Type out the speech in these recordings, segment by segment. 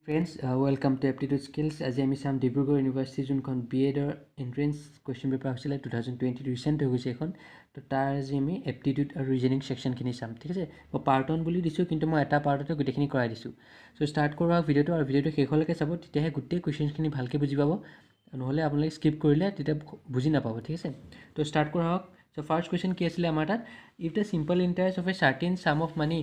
Friends, welcome to Aptitude Skills. As I am Dibrugarh University যোনখন BEdৰ entrance question paper হৈছিলে 2020 recent হৈ গৈছে এখন তো তাৰ আজি আমি এপ্টিটিউড আৰু ৰিজনিং সেকশনখিনি চাম ঠিক আছে মই পাৰ্ট 1 বুলি দিছো কিন্তু মই এটা পাৰ্টতে গোটেইখিনি কৰাই দিছো সো স্টাৰ্ট কৰোঁ ভিডিওটো আৰু ভিডিওটো শেষলৈকে চাব তেতিয়াহে গোটেই কোৱেশ্চনখিনি ভালকৈ বুজি পাব নহলে আপোনালোকে স্কিপ কৰিলে তেতিয়া বুজি নাপাব ঠিক আছে তো স্টাৰ্ট কৰা হওক সো ফাৰ্স্ট কোৱেশ্চন কি আছিলে আমাৰ তাত if the simple interest of A certain sum of money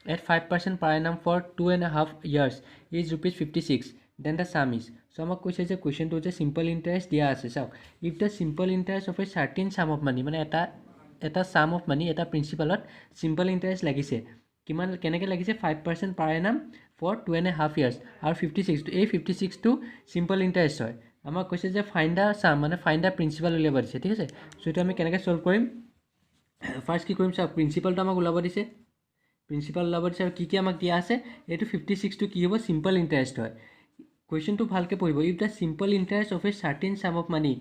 at 5% per annum for 2.5 years is rupees 56 then the sum is so amak koise je question to je simple interest dia ase sao if the simple interest of a certain sum of money mane eta sum of money eta principal ot simple interest lagise kiman keneke lagise 5% per annum for 2.5 years aru 56 to a 56 to simple interest hoy amak koise je find the sum mane find the principal ulaba dise thik ase so etu ami keneke solve korim first ki korim sa principal to amak ulaba dise principal লাভৰ দিছে কি আমাক দিয়া আছে এটো 56 টো কি হ'ব সিম্পল ইন্টাৰেষ্ট হয় কোৱেশ্চনটো ভালকে পঢ়িব if the simple interest of a certain sum of money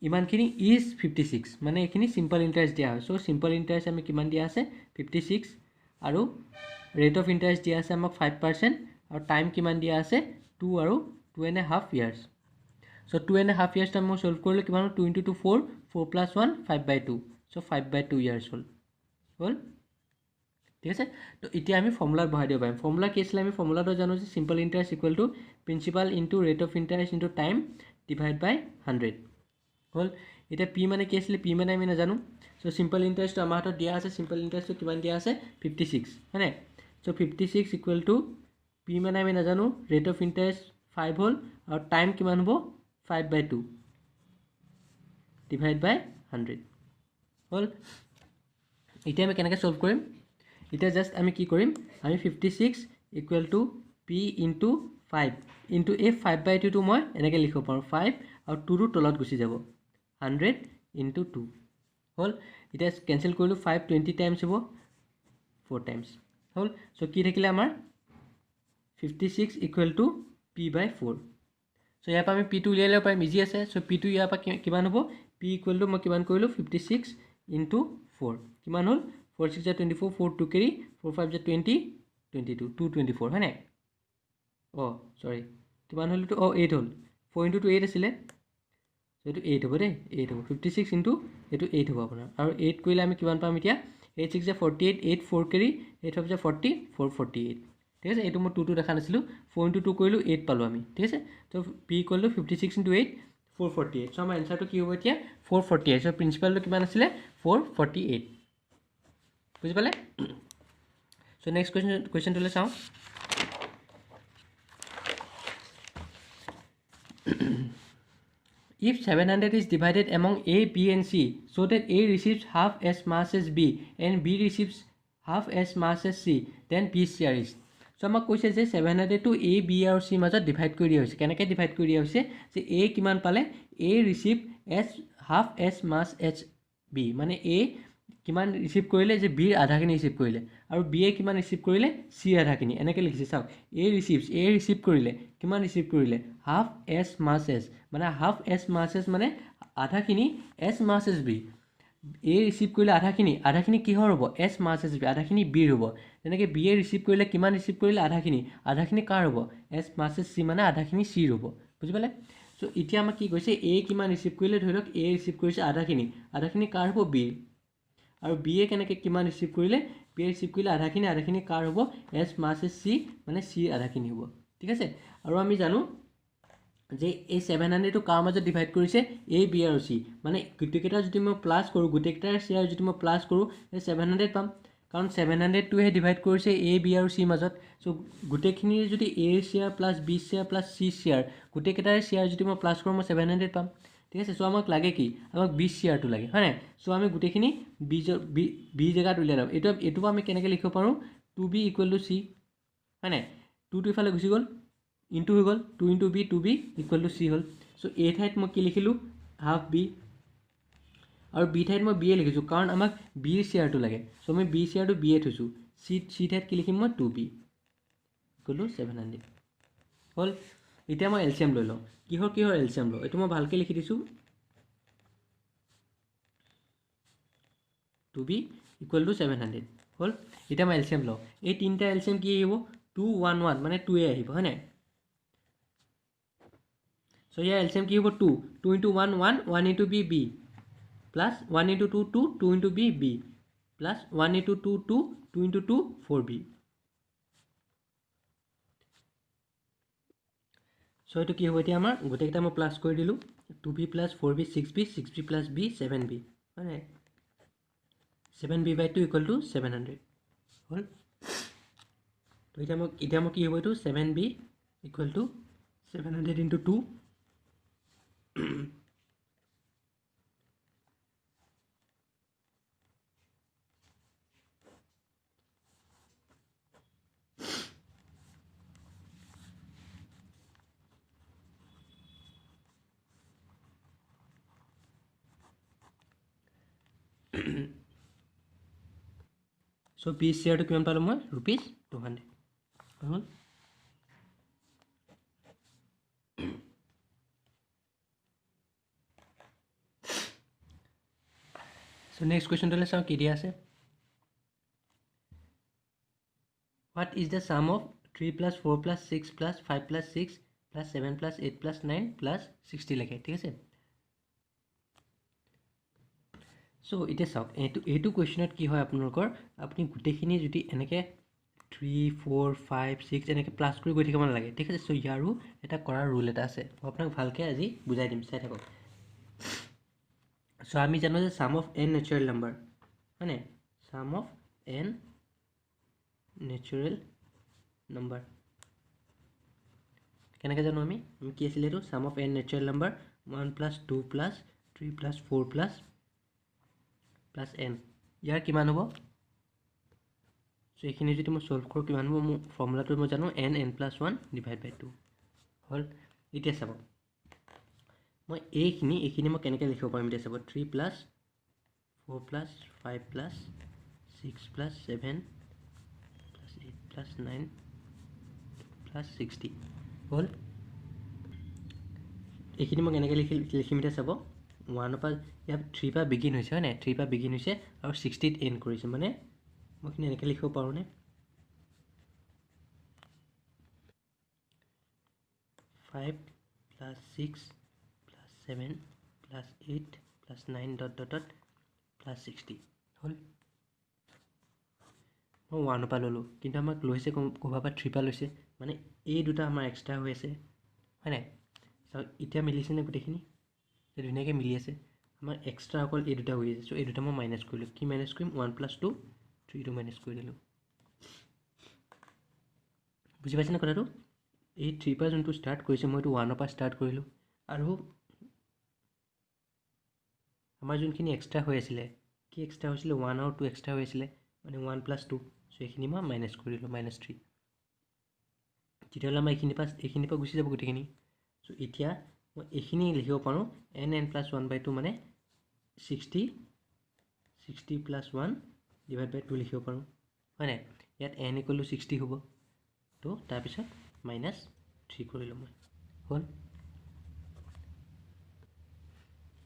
ইমানখিনি ইজ 56 মানে এখিনি সিম্পল ইন্টাৰেষ্ট দিয়া হয় সো সিম্পল ইন্টাৰেষ্ট আমি কিমান দিয়া আছে 56 আৰু ৰেট অফ ইন্টাৰেষ্ট দিয়া আছে আমাক 5% আৰু টাইম কিমান দিয়া আছে 2 আৰু 2.5 ইয়াৰ্স সো 2.5 ইয়াৰ্স টাইম মই সলভ কৰিলে কিমান 2 * 2 4 4 + 1 5/2 সো 5/2 ইয়াৰ্স হল ঠিক আছে তো এতিয়া আমি ফৰ্মুলা বহাই দিব পাৰিম ফৰ্মুলা কি আছিল আমি ফৰ্মুলাটো জানো যে simple interest equal to principal into rate of interest into time divide by 100 হল এতিয়া পি মানে কি আছিল পি মানে আমি নাজানো সো সিম্পল ইন্টাৰেষ্টটো আমাৰ হাতত দিয়া আছে সিম্পল ইন্টাৰেষ্টটো কিমান দিয়া আছে 56 হয়নে সো 56 ইকুৱেল টু পি মানে আমি নাজানো ৰেট অফ ইন্টাৰেষ্ট 5 হল আৰু টাইম কিমান হ'ব 5/2 ডিভাইড বাই 100 হল এতিয়া আমি কেনেকৈ সলভ কৰিম এটা জাস্ট আমি কি কৰিম আমি 56 equal to p into 5 into a 5/2 টো মই এনেকৈ লিখিব পাৰোঁ 5 আৰু 2 টো তলত গুচি যাব 100 ইনটু 2 হল এটা কেনসেল কৰিলো 5 20 টাইমছ হ'ব 4 টাইমছ হল সো কি থাকিলে আমাৰ 56 ইকুৱেল টু p/4 সো ইয়াৰ পৰা আমি p টো উলিয়াই ল'ব পাৰিম ইজি আছে সো p টো ইয়াৰ পৰা কিমান হ'ব p ইকুৱেল টু মই কিমান কৰিলো 56 ইনটু 4 কিমান হ'ল 4 6 * 24 4 2 carry 4 5 * 20 22 224 হয় নাই সৰি কিমান হ'ল তো 8 হ'ল 4 * 2 8 আছিলে সো এটো 8 হ'ব দে 8 হ'ব 56 ইনটু এটো 8 হ'ব আপোনাৰ আৰু 8 কৰিলে আমি কিমান পাম এতিয়া 8 6 * 48 8 4 carry 8 5 * 40 4 48 ঠিক আছে এটো মই 2 দেখা নাছিলো 4 * 2 কৰিলো 8 পালো আমি ঠিক আছে তো p = 56 * 8 448 সো আমাৰ আনসাৰটো কি হ'ব এতিয়া 448 সো প্ৰিন্সিপালটো কিমান আছিলে 448 বুঝি পালে সো নেক্সট কোৱেশ্চন টলে চাও if 700 is divided among a b and c so that a receives half as much as b and b receives half as much as c then b share is so আমাক কৈছে যে 700 to a b আৰু c মাজত divide কৰি দিয়া হৈছে কেনেকৈ divide কৰি দিয়া হৈছে যে a কিমান পালে a receive as half as much as b মানে a কিমান ৰিসিভ কৰিলে যে b আধাখিনি ৰিসিভ কৰিলে আৰু b এ কিমান ৰিসিভ কৰিলে c আধাখিনি এনেকৈ লিখিছে চাওক a ৰিসিভ কৰিলে কিমান ৰিসিভ কৰিলে হাফ as much as মানে হাফ as much as মানে আধাখিনি as much as b a receive কৰিলে আধাখিনি কিহৰ হ'ব as much as b আধাখিনি b হ'ব তেনেকৈ b এ ৰিসিভ কৰিলে কিমান ৰিসিভ কৰিলে আধাখিনি কাৰ হ'ব as much as c মানে আধাখিনি c হ'ব বুজি পালে সো এতিয়া আমাক কি কৈছে a কিমান ৰিসিভ কৰিলে ধৰি লওক a ৰিসিভ কৰিছে আধাখিনি কাৰ হ'ব b আৰু b এ কেনেকৈ কিমান ৰিসিভ কৰিলে b এ ৰিসিভ কৰিলে আধাখিনি কাৰ হ'ব as much as c মানে c আধাখিনি হ'ব ঠিক আছে আৰু আমি জানো যে এই 700 টো কাৰ মাজত ডিভাইড কৰিছে a b আৰু c মানে গোটেইকেইটা যদি মই প্লাস কৰো গোটেইকেইটাৰ শেয়াৰ যদি মই প্লাস কৰো এই 700 পাম কাৰণ 700 টো হে ডিভাইড কৰিছে a b আৰু c মাজত সো গোটেইখিনিৰ যদি a square plus b square plus c square গোটেইকেইটাৰ শেয়াৰ যদি মই প্লাস কৰো মই 700 পাম ঠিক আছে সো আমাক লাগে কি আমাক 20 শেয়াৰটো লাগে হয় নাই সো আমি গোটেইখিনি b জায়গাত উলিয়াই লম এটো আমি কেনেকৈ লিখিব পাৰো 2b = c হয় নাই 2 টো ইফালে গুচি গ'ল ইনটু হৈ গ'ল 2 * b 2b = c হ'ল সো a ঠাইত মই কি লিখিলো হাফ b আৰু b ঠাইত মই b এ লিখিছো কাৰণ আমাক b ৰ শেয়াৰটো লাগে সো আমি b শেয়াৰটো b এ থৈছো c ঠাইত কি লিখিম মই 2b = 700 হ'ল এতিয়া মই এলচিএম লৈ লওঁ কিহৰ এলচিএম লওঁ এটো মই ভালকৈ লিখি দিছো 2b = 700 হ'ল এতিয়া মই এলচিএম লওঁ এই তিনটা এলচিএম কি আহিব 2 1 1 মানে 2 এ আহিব হয় নাই So here LCM কি হ'ব 2 2 into 1 1 1 into b b plus 1 into 2 2 2 into b b plus 1 into 2 2 2 into 2 4b. So এইটো কি হ'ব এতিয়া আমাৰ গোটেইকেইটা মই প্লাছ কৰি দিলোঁ 2b plus 4b 6b 6b plus b 7b হয় নাই 7b by 2 equal to 700 হ'ল তো এতিয়া মই কি হ'ব এইটো 7b equal to 700 into 2 So B share to কিমান পালো মই rupees 200 হ'ল So next question to চাও কি দিয়া আছে What is the sum of 3 plus 4 plus 6 plus 5 plus 6 plus 7 plus 8 plus 9 plus 60 লাগে ঠিক আছে So it is out. A2 question at ki hoy apnalokor apni gutekhini jodi enake 3 4 5 6 enake plus kori goi thikaman lage thik ase so yaru eta korar rule eta ase apnak bhalke aji bujai dim sai thakok so ami jano je sum of n natural number hane sum of n natural number kenake jano ami ki asile etu sum of n natural number 1 plus 2 plus 3 plus 4 plus plus n ইয়াৰ কিমান হ'ব so এখিনি যদি মই solve কৰো কিমান হ'ব মই ফৰ্মুলাটো মই জানো n n plus 1 divide by 2 হল এতিয়া চাব মই এইখিনি মই কেনেকৈ লিখিব পাৰিম এতিয়া চাব 3 plus 4 plus 5 plus 6 plus 7 plus 8 plus 9 plus 60 হল এইখিনি মই কেনেকৈ লিখিম এতিয়া চাব 1 পৰা ইয়াত 3 পৰা বিগিন হৈছে হয় নাই 3 পৰা বিগিন হৈছে আৰু 60 ত এন্ড কৰিছে মানে মই কিনে এনেকৈ লিখিব পাৰো নে 5 plus 6 plus 7 plus 8 plus 9 dot dot dot plus 60 হল মই 1 পৰা ললো কিন্তু আমাক লৈছে কোবা পৰা 3 পৰা লৈছে মানে এই দুটা আমাৰ এক্সট্ৰা হৈ আছে হয় নাই সো এতিয়া মিলিছে নে গুটেখিনি ধুনীয়াকৈ মিলি আছে আমাৰ এক্সট্ৰা অকল এই দুটা হৈ আছে সো এই দুটা মই মাইনাস কৰিলো কি মাইনাস কৰিম 1 plus 2 3 টো মাইনাস কৰি দিলো বুজি পাইছে না কথাটো এই 3 পৰা যোনটো ষ্টাৰ্ট কৰিছে মই এইটো 1 পৰা ষ্টাৰ্ট কৰিলো আৰু আমাৰ যোনখিনি এক্সট্ৰা হৈ আছিল কি এক্সট্ৰা হৈছিল 1 আৰু 2 এক্সট্ৰা হৈ আছিল মানে 1 plus 2 সো এইখিনি মই মাইনাস কৰি দিলো -3 তেতিয়াহ'লে আমাৰ এইখিনি পৰা গুচি যাব গুটেখিনি সো এতিয়া মই এইখিনি লিখিব পাৰো n plus 1 by 2 মানে 60 plus 1 divided by 2 লিখিব পাৰো হয় নাই ইয়াত n equal to 60 হ'ব তো তাৰ পিছত -3 কৰিলো মই হ'ল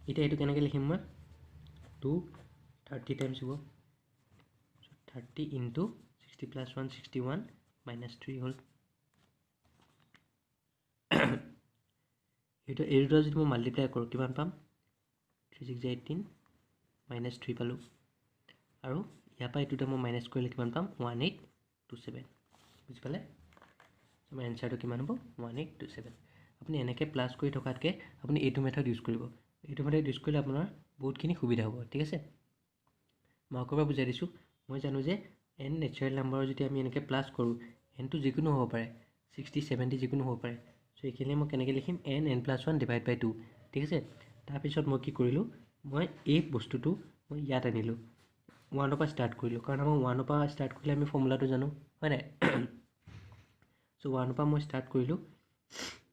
এতিয়া এটো কেনেকৈ লিখিম মই 2 30 times হ'ব so 30 into 60 plus 1 61 -3 হ'ল এটা এই দুটা যদি মই মাল্টিপ্লাই কৰো কিমান পাম 3 6 18 -3 পালো আৰু ইয়াৰ পৰা এইটো মই মাইনাস কৰিলে কিমান পাম 1827 বুজি পালে আমাৰ এনসাৰটো কিমান হ'ব 1827 আপুনি এনেকৈ প্লাস কৰি থকাতকে আপুনি এইটো মেথড ইউজ কৰিব এইটো মেথড ইউজ কৰিলে আপোনাৰ বহুতখিনি সুবিধা হ'ব ঠিক আছে মই আকৌবাৰ বুজাই দিছোঁ মই জানো যে n নেচাৰেল নাম্বাৰৰ যদি আমি এনেকৈ প্লাস কৰোঁ n টো যিকোনো হ'ব পাৰে 60 70 যিকোনো হ'ব পাৰে সো এইখিনি মই কেনেকৈ লিখিম n n plus 1 divided by 2 ঠিক আছে তাৰপিছত মই কি কৰিলোঁ মই এই বস্তুটো মই ইয়াত আনিলোঁ 1 পৰা ষ্টাৰ্ট কৰিলোঁ কাৰণ আমাৰ 1 পৰা ষ্টাৰ্ট কৰিলে আমি ফৰ্মুলাটো জানো হয় নাই সো 1 পৰা মই ষ্টাৰ্ট কৰিলোঁ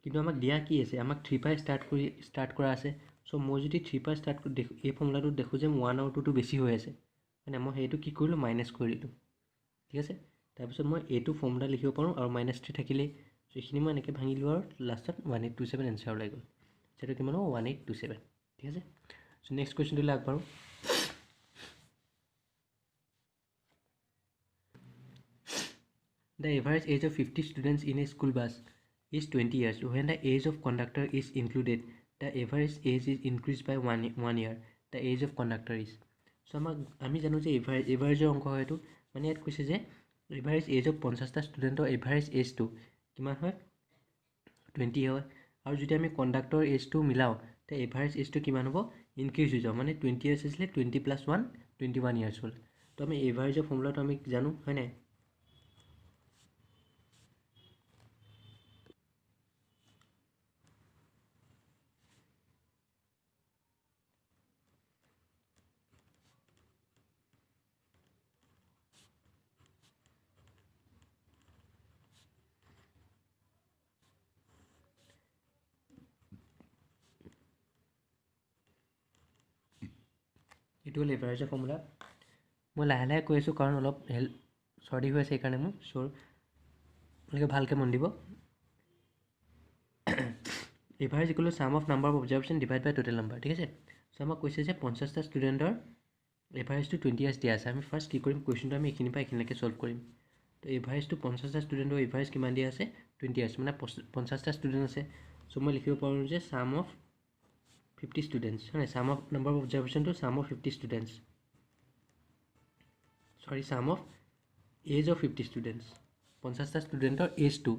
কিন্তু আমাক দিয়া কি আছে আমাক 3 পৰা ষ্টাৰ্ট কৰা আছে সো মই যদি 3 পৰা ষ্টাৰ্ট কৰি দেখো এই ফৰ্মুলাটো দেখো যে 1 আৰু 2 টো বেছি হৈ আছে মানে মই সেইটো কি কৰিলোঁ মাইনাস কৰি দিলোঁ ঠিক আছে তাৰপিছত মই এইটো ফৰ্মুলা লিখিব পাৰোঁ আৰু -3 থাকিলে সো এইখিনি মই এনেকৈ ভাঙিলোঁ আৰু লাষ্টত 1827 এনসাৰ ওলাই গ'ল সেটো কিমান হ'ব 1827 ঠিক আছে সো নেক্সট কোৱেশ্চনটো লৈ আগবাঢ়ো The average age of 50 students in a school bus is 20 years. When the age of conductor is included, the average age is increased by 1 year. The age of conductor is. So আমি জানো যে এভাৰেজৰ অংক হয় এইটো, মানে ইয়াত কৈছে যে এভাৰেজ এজ অফ 50টা ষ্টুডেণ্টৰ এভাৰেজ এজটো কিমান হয় 20 হয়, আৰু যদি আমি কণ্ডাক্টৰ এজটো মিলাওঁ তে এভাৰেজ এজটো কিমান হ'ব ইনক্ৰিজ হৈ যাব, মানে 20 ইয়াৰ্ছ আছিলে 20 + 1 21 ইয়াৰ্ছ হ'ল। তো আমি এভাৰেজৰ ফৰ্মুলাটো আমি জানো হয় নাই। এইটো হ'ল এভাৰেজৰ ফৰ্মুলা। মই লাহে লাহে কৈ আছোঁ কাৰণ অলপ চৰ্দি হৈ আছে, সেইকাৰণে মোৰ আপোনালোকে ভালকৈ মন দিব। Average equal to sum of number of observation divide by total number, ঠিক আছে। চ' আমাক কৈছে যে 50টা ষ্টুডেণ্টৰ এভাৰেজটো 20 ইয়াৰ্ছ দিয়া আছে। আমি ফাৰ্ষ্ট কি কৰিম, কুৱেশ্যনটো আমি এইখিনিৰ পৰা এইখিনিলৈকে ছল্ভ কৰিম। তো এভাৰেজটো 50টা ষ্টুডেণ্টৰ এভাৰেজ কিমান দিয়া আছে 20 ইয়াৰ্ছ, মানে 50টা ষ্টুডেণ্ট আছে। চ' মই লিখিব পাৰোঁ যে ছাম অফ 50 ষ্টুডেণ্টছ হয় নাই, ছাম অফ নাম্বাৰ অফ অবজাৰ্ভেশ্যনটো sum of 50 students, sorry sum of age of 50 students, 50টা ষ্টুডেণ্টৰ এজটো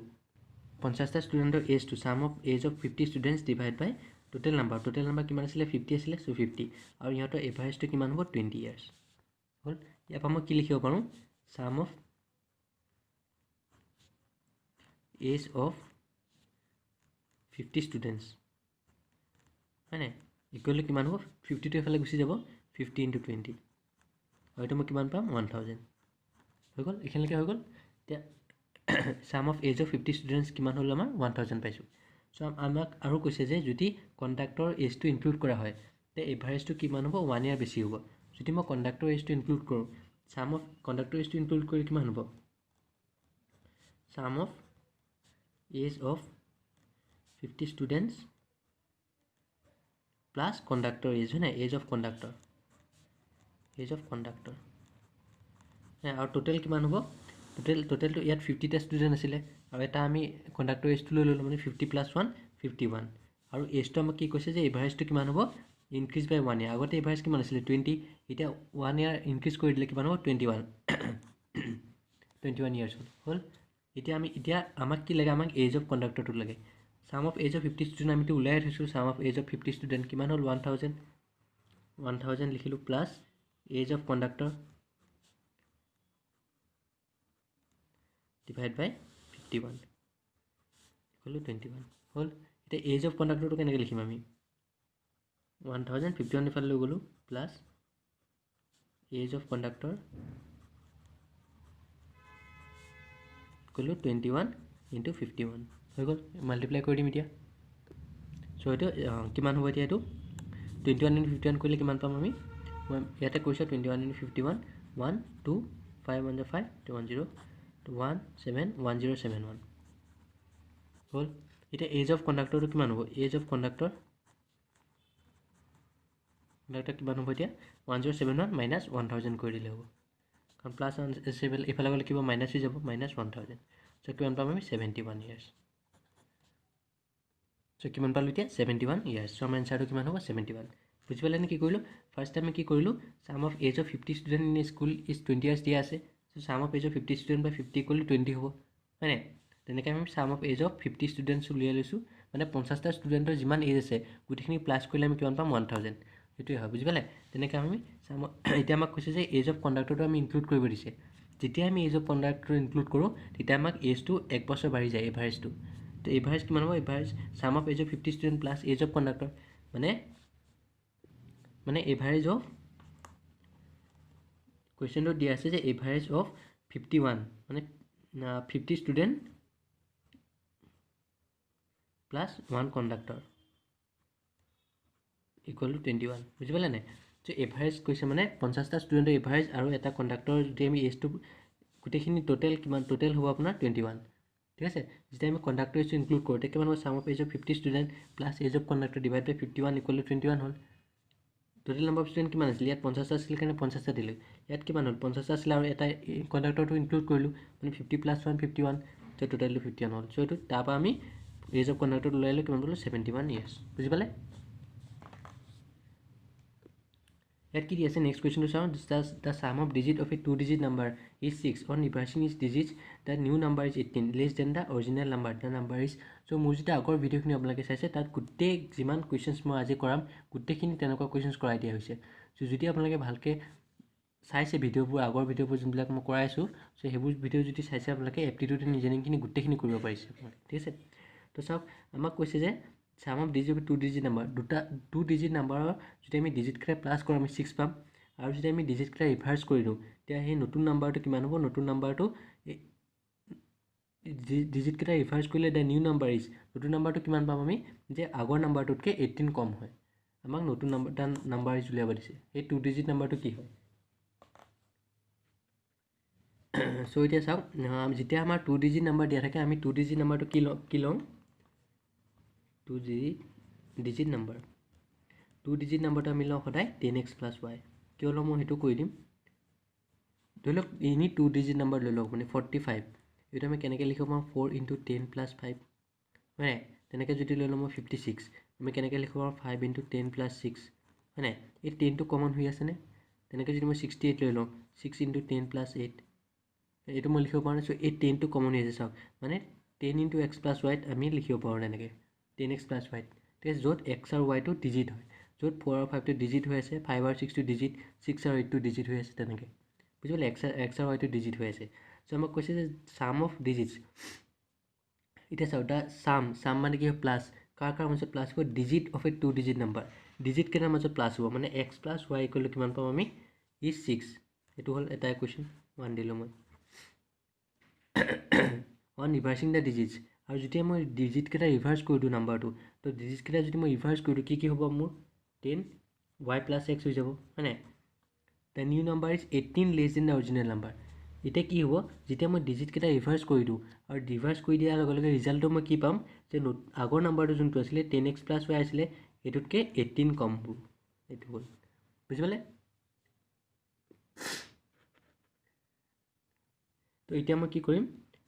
50টা ষ্টুডেণ্টৰ এজটো sum of age of 50 students divide by total number কিমান আছিলে 50 আছিলে, চ' 50, আৰু ইহঁতৰ এভাৰেজটো কিমান হ'ব 20 ইয়াৰ্ছ হ'ল। ইয়াৰ পৰা মই কি লিখিব পাৰোঁ, sum of age of 50 students হয় নাই ইকুৱেল টু কিমান হ'ব 50টো এফালে গুচি যাব 50 × 20, হয়তো মই কিমান পাম 1000 হৈ গ'ল। এইখিনিলৈকে হৈ গ'ল। এতিয়া sum of age of 50 students কিমান হ'ল আমাৰ 1000 পাইছোঁ। চ' আমাক আৰু কৈছে যে যদি কণ্ডাক্টৰ এজটো ইনক্লুড কৰা হয় তে এভাৰেজটো কিমান হ'ব 1 ইয়াৰ বেছি হ'ব। যদি মই কণ্ডাক্টৰ এজটো ইনক্লুড কৰোঁ, ছাম অফ কণ্ডাক্টৰ এজটো ইনক্লুড কৰি কিমান হ'ব, sum of age of 50 students plus conductor age হয় নাই, এজ অফ কণ্ডাক্টৰ আৰু টোটেল কিমান হ'ব, টোটেলটো ইয়াত 50টা ষ্টুডেণ্ট আছিলে আৰু এটা আমি কণ্ডাক্টৰ এজটো লৈ ল'লোঁ, মানে 50 + 1 51, আৰু এজটো আমাক কি কৈছে যে এভাৰেজটো কিমান হ'ব ইনক্ৰিজ বাই 1 ইয়াৰ। আগতে এভাৰেজ কিমান আছিলে 20, এতিয়া 1 ইয়াৰ ইনক্ৰিজ কৰি দিলে কিমান হ'ব 21 ইয়াৰ্ছ হ'ল। এতিয়া আমাক কি লাগে, আমাক এজ অফ কণ্ডাক্টৰটো লাগে। Sum of age of 50 student আমিতো ওলাই থৈছোঁ, sum of age of 50 student কিমান হ'ল 1000 লিখিলোঁ, plus age of conductor divide by 51 equal to 21 হ'ল। এতিয়া এজ অফ কণ্ডাক্টৰটো কেনেকৈ লিখিম আমি, 1000 51 ইফালে লৈ গ'লোঁ, plus age of conductor equal to 21 × 51 হৈ গ'ল। মাল্টিপ্লাই কৰি দিম এতিয়া। চ' এইটো কিমান হ'ব এতিয়া, এইটো 21 × 51 কৰিলে কিমান পাম আমি, মই ইয়াতে কৈছোঁ 21 × 51 1 2 5 1 5 10 1071 হ'ল। এতিয়া এজ অফ কণ্ডাক্টৰটো কিমান হ'ব, এজ অফ কণ্ডাক্টৰ কিমান হ'ব এতিয়া 1071 মাইনাছ 1000 কৰি দিলে হ'ব, কাৰণ প্লাছ এইফালে গ'লে কিবা মাইনাছ হৈ যাব -1000, চ' কিমান পাম আমি 71 ইয়াৰ্ছ। চ' কিমান পালোঁ এতিয়া 71 ইয়াৰ্ছ। চ' আমাৰ এনচাৰটো কিমান হ'ব 71। বুজি পালে নে কি কৰিলোঁ, ফাৰ্ষ্ট টাইম আমি কি কৰিলোঁ, sum of age of 50 student in school is 20 years দিয়া আছে, so' sum of age of 50 student by 50 = 20 হ'ব হয় নাই। তেনেকৈ আমি sum of age of 50 students উলিয়াই লৈছোঁ, মানে 50টা ষ্টুডেণ্টৰ যিমান এজ আছে গোটেইখিনি প্লাছ কৰিলে আমি কিমান পাম 1000, সেইটোৱে হয়। বুজি পালে, তেনেকৈ আমি এতিয়া আমাক কৈছে যে এজ অফ কণ্ডাক্টৰটো আমি ইনক্লুড কৰিব দিছে। যেতিয়া আমি এজ অফ কণ্ডাক্টৰ ইনক্লুড কৰোঁ তেতিয়া আমাক এজটো 1 বছৰ বাঢ়ি যায় এভাৰেজটো। তো এভাৰেজ কিমান হ'ব, average sum of age of 50 student plus age of conductor, মানে এভাৰেজ অফ কুৱেশ্যনটো দিয়া আছে যে এভাৰেজ অফ 51 মানে 50 student plus 1 conductor equal to 21। বুজি পালে নাই, চ' এভাৰেজ কৈছে মানে 50টা ষ্টুডেণ্টৰ এভাৰেজ আৰু এটা কণ্ডাক্টৰ যদি আমি এজটো গোটেইখিনি টোটেল হ'ব আপোনাৰ 21, ঠিক আছে। যেতিয়া আমি কণ্ডাক্টৰ এজটো ইনক্লুড কৰোঁ তেতিয়া কিমান হ'ব, sum of age of 50 student plus age of conductor divide by 51 equal to 21 হ'ল। টোটেল নাম্বাৰ অফ ষ্টুডেণ্ট কিমান আছিলে, ইয়াত 50টা আছিলে কাৰণে 50টা দিলোঁ, ইয়াত কিমান হ'ল 50টা আছিলে আৰু এটা কণ্ডাক্টৰটো ইনক্লুড কৰিলোঁ, মানে 50 + 1 51, চ' টোটেলটো 51 হ'ল। চ' এইটো তাৰপৰা আমি এজ অফ কণ্ডাক্টত ওলাই লৈ কিমান পালোঁ 71 years বুজি পালে ইয়াত কি দি আছে নেক্সট কুৱেশ্যনটো চাওঁ the sum of digit of a 2 digit number is 6 on reversing is digits the new number is 18 less than the original number the number is so' মোৰ যেতিয়া আগৰ ভিডিঅ'খিনি আপোনালোকে চাইছে তাত গোটেই যিমান কুৱেশ্যনছ মই আজি কৰাম গোটেইখিনি তেনেকুৱা কুৱেশ্যনছ কৰাই দিয়া হৈছে চ' যদি আপোনালোকে ভালকৈ চাইছে ভিডিঅ'বোৰ আগৰ ভিডিঅ'বোৰ যোনবিলাক মই কৰাই আছোঁ চ' সেইবোৰ ভিডিঅ' যদি চাইছে আপোনালোকে এপ্টিটিউড এণ্ড ৰিজনিংখিনি গোটেইখিনি কৰিব পাৰিছে ঠিক আছে তো চাওক আমাক কৈছে যে সাম অফ ডিজিট 2 digit নাম্বাৰ দুটা 2 digit নাম্বাৰৰ যদি আমি ডিজিট কেইটা প্লাছ কৰোঁ আমি 6 পাম আৰু যদি আমি ডিজিট কেইটা ৰিভাৰ্চ কৰি দিওঁ তেতিয়া সেই নতুন নাম্বাৰটো কিমান হ'ব নতুন নাম্বাৰটো ডিজিট কেইটা ৰিভাৰ্চ কৰিলে দ্য নিউ নাম্বাৰ ইজ নতুন নাম্বাৰটো কিমান পাম আমি যে আগৰ নাম্বাৰটোতকৈ 18 কম হয় আমাক নতুন নাম্বাৰ ইজ উলিয়াব দিছে সেই 2 digit নাম্বাৰটো কি হয় চ' এতিয়া চাওক যেতিয়া আমাৰ 2 digit নাম্বাৰ দিয়া থাকে আমি 2 digit নাম্বাৰটো কি লওঁ 2 digit নাম্বাৰ 2 digit নাম্বাৰটো আমি লওঁ সদায় 10x + y কিয় লওঁ মই সেইটো কৈ দিম ধৰি লওক এনি 2 digit নাম্বাৰ লৈ লওক মানে 45 এইটো আমি কেনেকৈ লিখিব পাৰোঁ 4 × 10 + 5 হয় তেনেকৈ যদি লৈ লওঁ মই 56 আমি কেনেকৈ লিখিব পাৰোঁ 5 × 10 + 6 হয় নাই এই 10টো কমন হৈ আছেনে তেনেকৈ যদি মই 68 লৈ লওঁ 6 × 10 + 8 এইটো মই লিখিব পাৰোঁ চ' এই 10টো কমন হৈ আছে চাওক মানে 10 × x + y আমি লিখিব পাৰোঁ তেনেকৈ 10x + y ঠিক আছে য'ত x আৰু y টো ডিজিট হয় য'ত 4 আৰু 5টো ডিজিট হৈ আছে 5 আৰু 6টো ডিজিট 6 আৰু 8টো ডিজিট হৈ আছে তেনেকৈ বুজি পালে x আৰু y টো ডিজিট হৈ আছে চ' আমাক কৈছে যে সাম অফ ডিজিটছ এতিয়া চাওক দা সাম মানে কি হয় প্লাছ কাৰ মাজত প্লাছ হ'ব digit of a 2 digit number digit কেইটাৰ মাজত প্লাছ হ'ব মানে x + y = কিমান পাম আমি ইজ 6 এইটো হ'ল এটা কুৱেশ্যন 1 দিলোঁ মই অন ৰিভাৰ্চিং দ্য ডিজিটছ আৰু যেতিয়া মই ডিজিট কেইটা ৰিভাৰ্চ কৰি দিওঁ নাম্বাৰটো তো ডিজিট কেইটা যদি মই ৰিভাৰ্চ কৰি দিওঁ কি হ'ব মোৰ 10 y + x হৈ যাব হয় নাই the new number is 18 less than the original number এতিয়া কি হ'ব যেতিয়া মই ডিজিট কেইটা ৰিভাৰ্চ কৰি দিওঁ আৰু ৰিভাৰ্চ কৰি দিয়াৰ লগে লগে ৰিজাল্টটো মই কি পাম যে আগৰ নাম্বাৰটো যোনটো আছিলে 10x + y আছিলে এইটোতকৈ 18 কম হ'ব এইটো হ'ল বুজি পালে তো এতিয়া মই কি কৰিম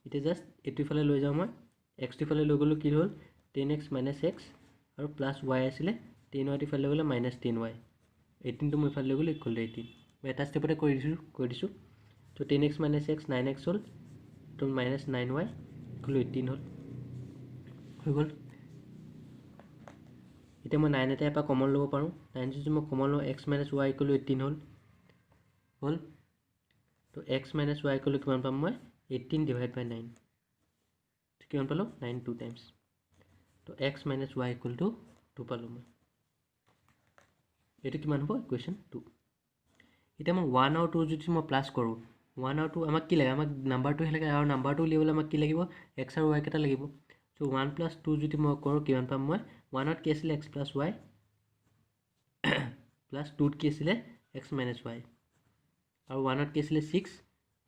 এতিয়া জাষ্ট এইটো ইফালে লৈ যাওঁ মই এক্সটো ইফালে লৈ গ'লোঁ কি হ'ল 10x - x আৰু প্লাছ y আছিলে 10y টো ইফালে লৈ গ'লে -10y 18টো মই ইফালে লৈ গ'লোঁ = 18 মই এটা ষ্টেপতে কৰি দিছোঁ তো 10x - x 9x হ'ল তো -9y = 18 হ'ল হৈ গ'ল এতিয়া মই 9 এটা পৰা কমন ল'ব পাৰোঁ 9 যদি মই কমন লওঁ x - y = 18 হ'ল তো x - y = কিমান পাম মই 18 / 9 কিমান পালোঁ 9 2 টাইমছ তো x - y = 2 পালোঁ মই এইটো কিমান হ'ব ইকুৱেশ্যন 2 এতিয়া মই 1 আৰু 2 যদি মই প্লাছ কৰোঁ 1 আৰু 2 আমাক কি লাগে আমাক নাম্বাৰটোহে লাগে আৰু নাম্বাৰটো উলিয়াবলৈ আমাক কি লাগিব x আৰু y কেইটা লাগিব চ' 1 + 2 যদি মই কৰোঁ কিমান পাম মই 1ত কি আছিলে x + y প্লাছ 2ত কি আছিলে x - y আৰু 1ত কি আছিলে 6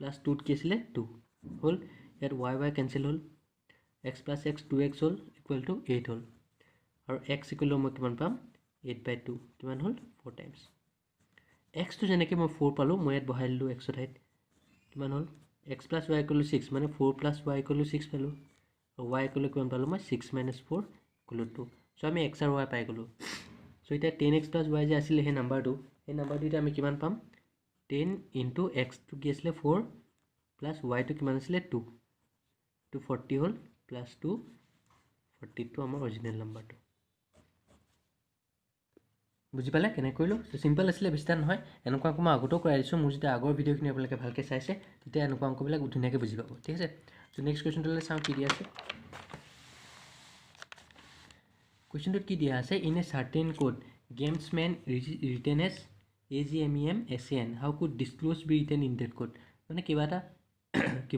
প্লাছ 2ত কি আছিলে 2 হ'ল ইয়াত y কেঞ্চেল হ'ল x + x 2x হ'ল = 8 হ'ল আৰু x = মই কিমান পাম 8/2 কিমান হ'ল 4 টাইমছ xটো যেনেকৈ মই 4 পালোঁ মই ইয়াত বহাই দিলোঁ x ঠাইত কিমান হ'ল x + y = 6 মানে 4 + y = 6 পালোঁ আৰু y = কিমান পালোঁ মই 6 - 4 = 2 চ' আমি x আৰু y পাই গ'লোঁ চ' এতিয়া 10x + y যে আছিলে সেই নাম্বাৰটো এতিয়া আমি কিমান পাম 10 × x টো কি আছিলে 4 প্লাছ y টো কিমান আছিলে 2 টো 40 হ'ল প্লাছ 2 42 আমাৰ অৰিজিনেল নাম্বাৰটো বুজি পালে কেনেকৈ কৰিলোঁ চ' চিম্পল আছিলে বেছি টান নহয় এনেকুৱা অংক মই আগতেও কৰাই দিছোঁ মোৰ যেতিয়া আগৰ ভিডিঅ'খিনি আপোনালোকে ভালকৈ চাইছে তেতিয়া এনেকুৱা অংকবিলাক ধুনীয়াকৈ বুজি পাব ঠিক আছে চ' নেক্সট কুৱেশ্যনটোলৈ চাওঁ কি দিয়া আছে কুৱেশ্যনটোত কি দিয়া আছে in a certain code gamesman written as AGMEM SAN how could disclose be written in that code মানে কিবা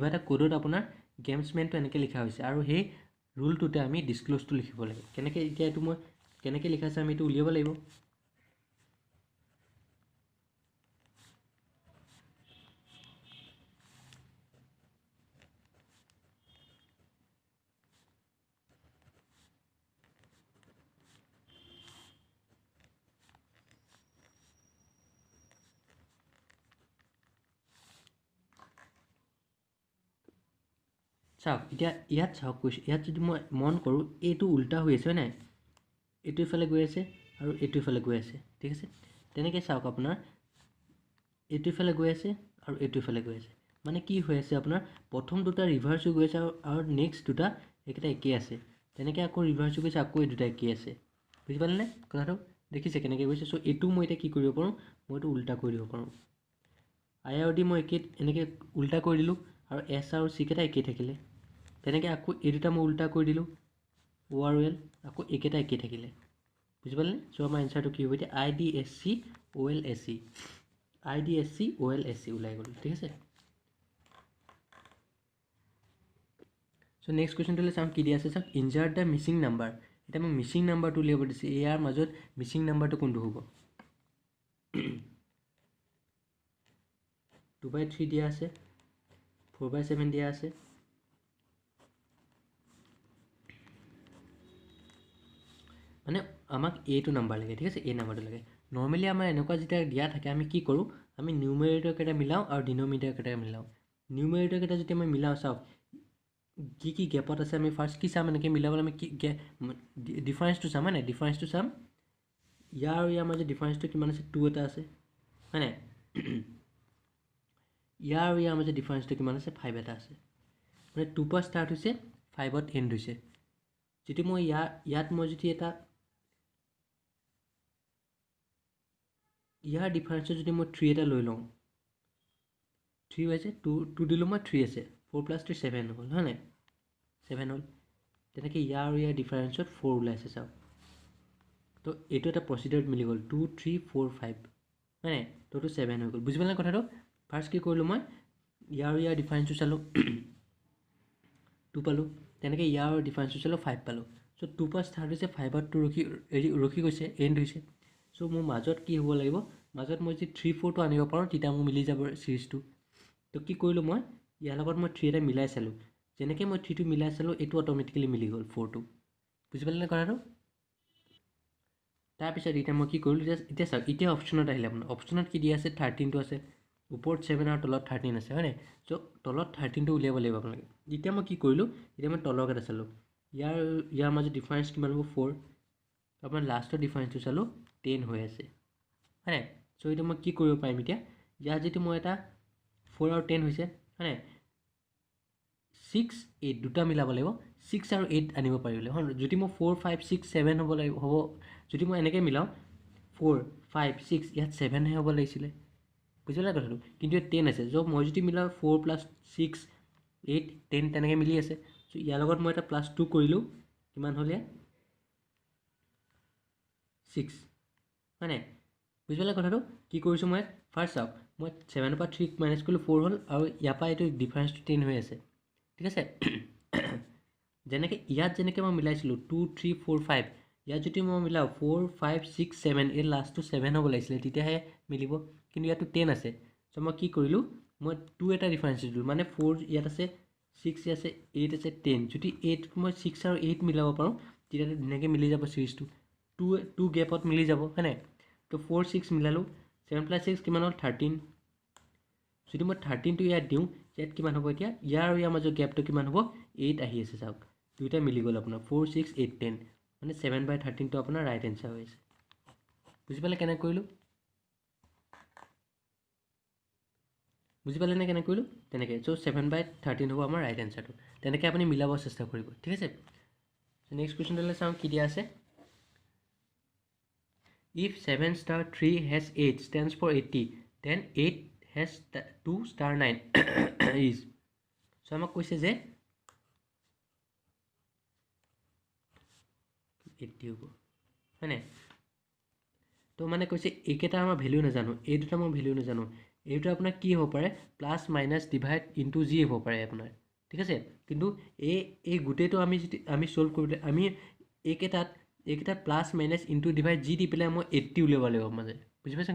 এটা কোডত আপোনাৰ গেমছমেনটো এনেকৈ লিখা হৈছে আৰু সেই ৰুলটোতে আমি ডিছক্ল'জটো লিখিব লাগে কেনেকৈ এতিয়া এইটো মই কেনেকৈ লিখা আছে আমি এইটো উলিয়াব লাগিব চাওক এতিয়া ইয়াত চাওক কৈছোঁ ইয়াত যদি মই মন কৰোঁ এইটো উল্টা হৈ আছে হয় নাই এইটো ইফালে গৈ আছে আৰু এইটো ইফালে গৈ আছে ঠিক আছে তেনেকৈ চাওক আপোনাৰ এইটো ইফালে গৈ আছে আৰু এইটো ইফালে গৈ আছে মানে কি হৈ আছে আপোনাৰ প্ৰথম দুটা ৰিভাৰ্চ হৈ গৈ আছে আৰু নেক্সট দুটা এইকেইটা একেই আছে তেনেকৈ আকৌ ৰিভাৰ্চ হৈ গৈছে আকৌ এই দুটা একেই আছে বুজি পালেনে কথাটো দেখিছে কেনেকৈ গৈছে চ' এইটো মই এতিয়া কি কৰিব পাৰোঁ মই এইটো উল্টা কৰি দিব পাৰোঁ আই আৰু ডি মই একে এনেকৈ উল্টা কৰি দিলোঁ আৰু এছ আৰু চি কেইটা একেই থাকিলে তেনেকৈ আকৌ এই দুটা মই উল্টা কৰি দিলোঁ অ' আৰু এল আকৌ এইকেইটা একেই থাকিলে বুজি পালেনে চ' আমাৰ এনচাৰটো কি হ'ব এতিয়া I D S C O' L S C I D S C O' L S C ওলাই গ'ল ঠিক আছে চ' নেক্সট কুৱেশ্যনটোলৈ চাওঁ কি দিয়া আছে চাওক ইনজাৰ্ট দ্য মিচিং নাম্বাৰ এতিয়া মোক মিচিং নাম্বাৰটো উলিয়াব দিছে ইয়াৰ মাজত মিচিং নাম্বাৰটো কোনটো হ'ব 2/3 দিয়া আছে 4/7 দিয়া আছে মানে আমাক এইটো নাম্বাৰ লাগে ঠিক আছে এই নাম্বাৰটো লাগে নৰ্মেলি আমাৰ এনেকুৱা যেতিয়া দিয়া থাকে আমি কি কৰোঁ আমি নিউমেৰেটৰকেইটা মিলাওঁ আৰু ডিন'মিনেটৰকেইটা মিলাওঁ নিউমেৰেটৰকেইটা যেতিয়া আমি মিলাওঁ চাওক কি গেপত আছে আমি ফাৰ্ষ্ট কি চাম এনেকৈ মিলাবলৈ আমি কি ডিফাৰেঞ্চটো চাম হয় নাই ডিফাৰেঞ্চটো চাম ইয়াৰ আৰু ইয়াৰ মাজত ডিফাৰেঞ্চটো কিমান আছে 2 এটা আছে হয় নাই ইয়াৰ আৰু ইয়াৰ মাজত ডিফাৰেঞ্চটো কিমান আছে 5 এটা আছে মানে 2 পৰা ষ্টাৰ্ট হৈছে 5ত এণ্ড হৈছে যদি মই ইয়াত মই যদি এটা ইয়াৰ ডিফাৰেঞ্চত যদি মই 3 এটা লৈ লওঁ 3 হৈছে 2 দিলোঁ মই 3 আছে 4 + 3 7 হ'ল হয় নাই 7 হ'ল তেনেকৈ ইয়াৰ আৰু ইয়াৰ ডিফাৰেঞ্চত 4 ওলাইছে চাওক তো এইটো এটা প্ৰচিডাৰত মিলি গ'ল 2 3 4 5 হয় নাই তোটো 7 হৈ গ'ল বুজি পালে কথাটো ফাৰ্ষ্ট কি কৰিলোঁ মই ইয়াৰ আৰু ইয়াৰ ডিফাৰেঞ্চটো চালোঁ 2 পালোঁ তেনেকৈ ইয়াৰ আৰু ডিফাৰেঞ্চটো চালোঁ 5 পালোঁ চ' 2 পৰা ষ্টাৰ্ট হৈছে 5ত ৰখি গৈছে এণ্ড হৈছে চ' মোৰ মাজত কি হ'ব লাগিব মাজত মই যদি 3 4টো আনিব পাৰোঁ তেতিয়া মোৰ মিলি যাব চিৰিজটো তো কি কৰিলোঁ মই ইয়াৰ লগত মই 3 এটা মিলাই চালোঁ যেনেকৈ মই 3টো মিলাই চালোঁ এইটো অট'মেটিকেলি মিলি গ'ল 4টো বুজি পালেনে কথাটো তাৰপিছত এতিয়া মই কি কৰিলোঁ এতিয়া চাওক এতিয়া অপশ্যনত আহিলে আপোনাৰ অপশ্যনত কি দিয়া আছে 13টো আছে ওপৰত 7 আৰু তলত 13 আছে হয় নাই চ' তলত 13টো উলিয়াব লাগিব আপোনালোকে এতিয়া মই কি কৰিলোঁ এতিয়া মই তলৰকেইটা চালোঁ ইয়াৰ মাজত ডিফাৰেঞ্চ কিমান হ'ব 4 আপোনাৰ লাষ্টৰ ডিফাৰেঞ্চটো চালোঁ 10 হৈ আছে হয় নাই চ' এতিয়া মই কি কৰিব পাৰিম এতিয়া ইয়াত যিটো মই এটা 4 আৰু 10 হৈছে হয় নাই 6 8 দুটা মিলাব লাগিব 6 আৰু 8 আনিব পাৰিলে হয় যদি মই 4 5 6 7 হ'ব লাগিব হ'ব যদি মই এনেকৈ মিলাওঁ 4 5 6 ইয়াত 7হে হ'ব লাগিছিলে বুজি পালে কথাটো কিন্তু ইয়াত 10 আছে চ' মই যদি মিলাওঁ 4 + 6 8 10 তেনেকৈ মিলি আছে চ' ইয়াৰ লগত মই এটা +2 কৰিলোঁ কিমান হ'ল ইয়াত 6 হয় নাই বুজি পালে কথাটো কি কৰিছোঁ মই ফাৰ্ষ্ট চাওক মই 7ৰ পৰা 3 মাইনাছ কৰিলোঁ 4 হ'ল আৰু ইয়াৰ পৰা এইটো ডিফাৰেঞ্চটো 10 হৈ আছে ঠিক আছে যেনেকৈ ইয়াত যেনেকৈ মই মিলাইছিলোঁ 2 3 4 5 ইয়াত যদি মই মিলাওঁ 4 5 6 7 এই লাষ্টটো 7 হ'ব লাগিছিলে তেতিয়াহে মিলিব কিন্তু ইয়াতো 10 আছে চ' মই কি কৰিলোঁ মই 2 এটা ডিফাৰেঞ্চ দিলোঁ মানে 4 ইয়াত আছে 6 আছে 8 আছে 10 যদি 8 মই 6 আৰু 8 মিলাব পাৰোঁ তেতিয়া ধুনীয়াকৈ মিলি যাব চিৰিজটো 2 গেপত মিলি যাব হয় নাই তো 4 6 মিলালোঁ 7 + 6 কিমান হ'ল 13 যদি মই 13টো ইয়াত দিওঁ ইয়াত কিমান হ'ব এতিয়া ইয়াৰ আৰু ইয়াৰ মাজৰ গেপটো কিমান হ'ব 8 আহি আছে চাওক দুইটা মিলি গ'ল আপোনাৰ 4 6 8 10 মানে 7/13টো আপোনাৰ ৰাইট এনচাৰ হৈ আছে বুজি পালে কেনেকৈ কৰিলোঁ বুজি পালে নে কেনেকৈ কৰিলোঁ তেনেকৈ চ' 7/13 হ'ব আমাৰ ৰাইট এনচাৰটো তেনেকৈ আপুনি মিলাব চেষ্টা কৰিব ঠিক আছে নেক্সট কুৱেশ্যনটোলৈ চাওঁ কি দিয়া আছে if 7 star 3 has 8 stands for 80 then 8 has 2 star 9 is so আমাক কৈছে যে 80 হ'ব হয় নাই তো মানে কৈছে এইকেইটা আমাৰ ভেলিউ নাজানো এই দুটা মই ভেলিউ নাজানো এই দুটা আপোনাৰ কি হ'ব পাৰে plus minus divide into G হ'ব পাৰে আপোনাৰ ঠিক আছে কিন্তু এই গোটেইটো আমি ছল্ভ কৰিবলৈ আমি এইকেইটা প্লাছ মাইনাছ ইনটু ডিভাইড জি দি পেলাই মই 80 উলিয়াব লাগিব মাজে বুজি পাইছে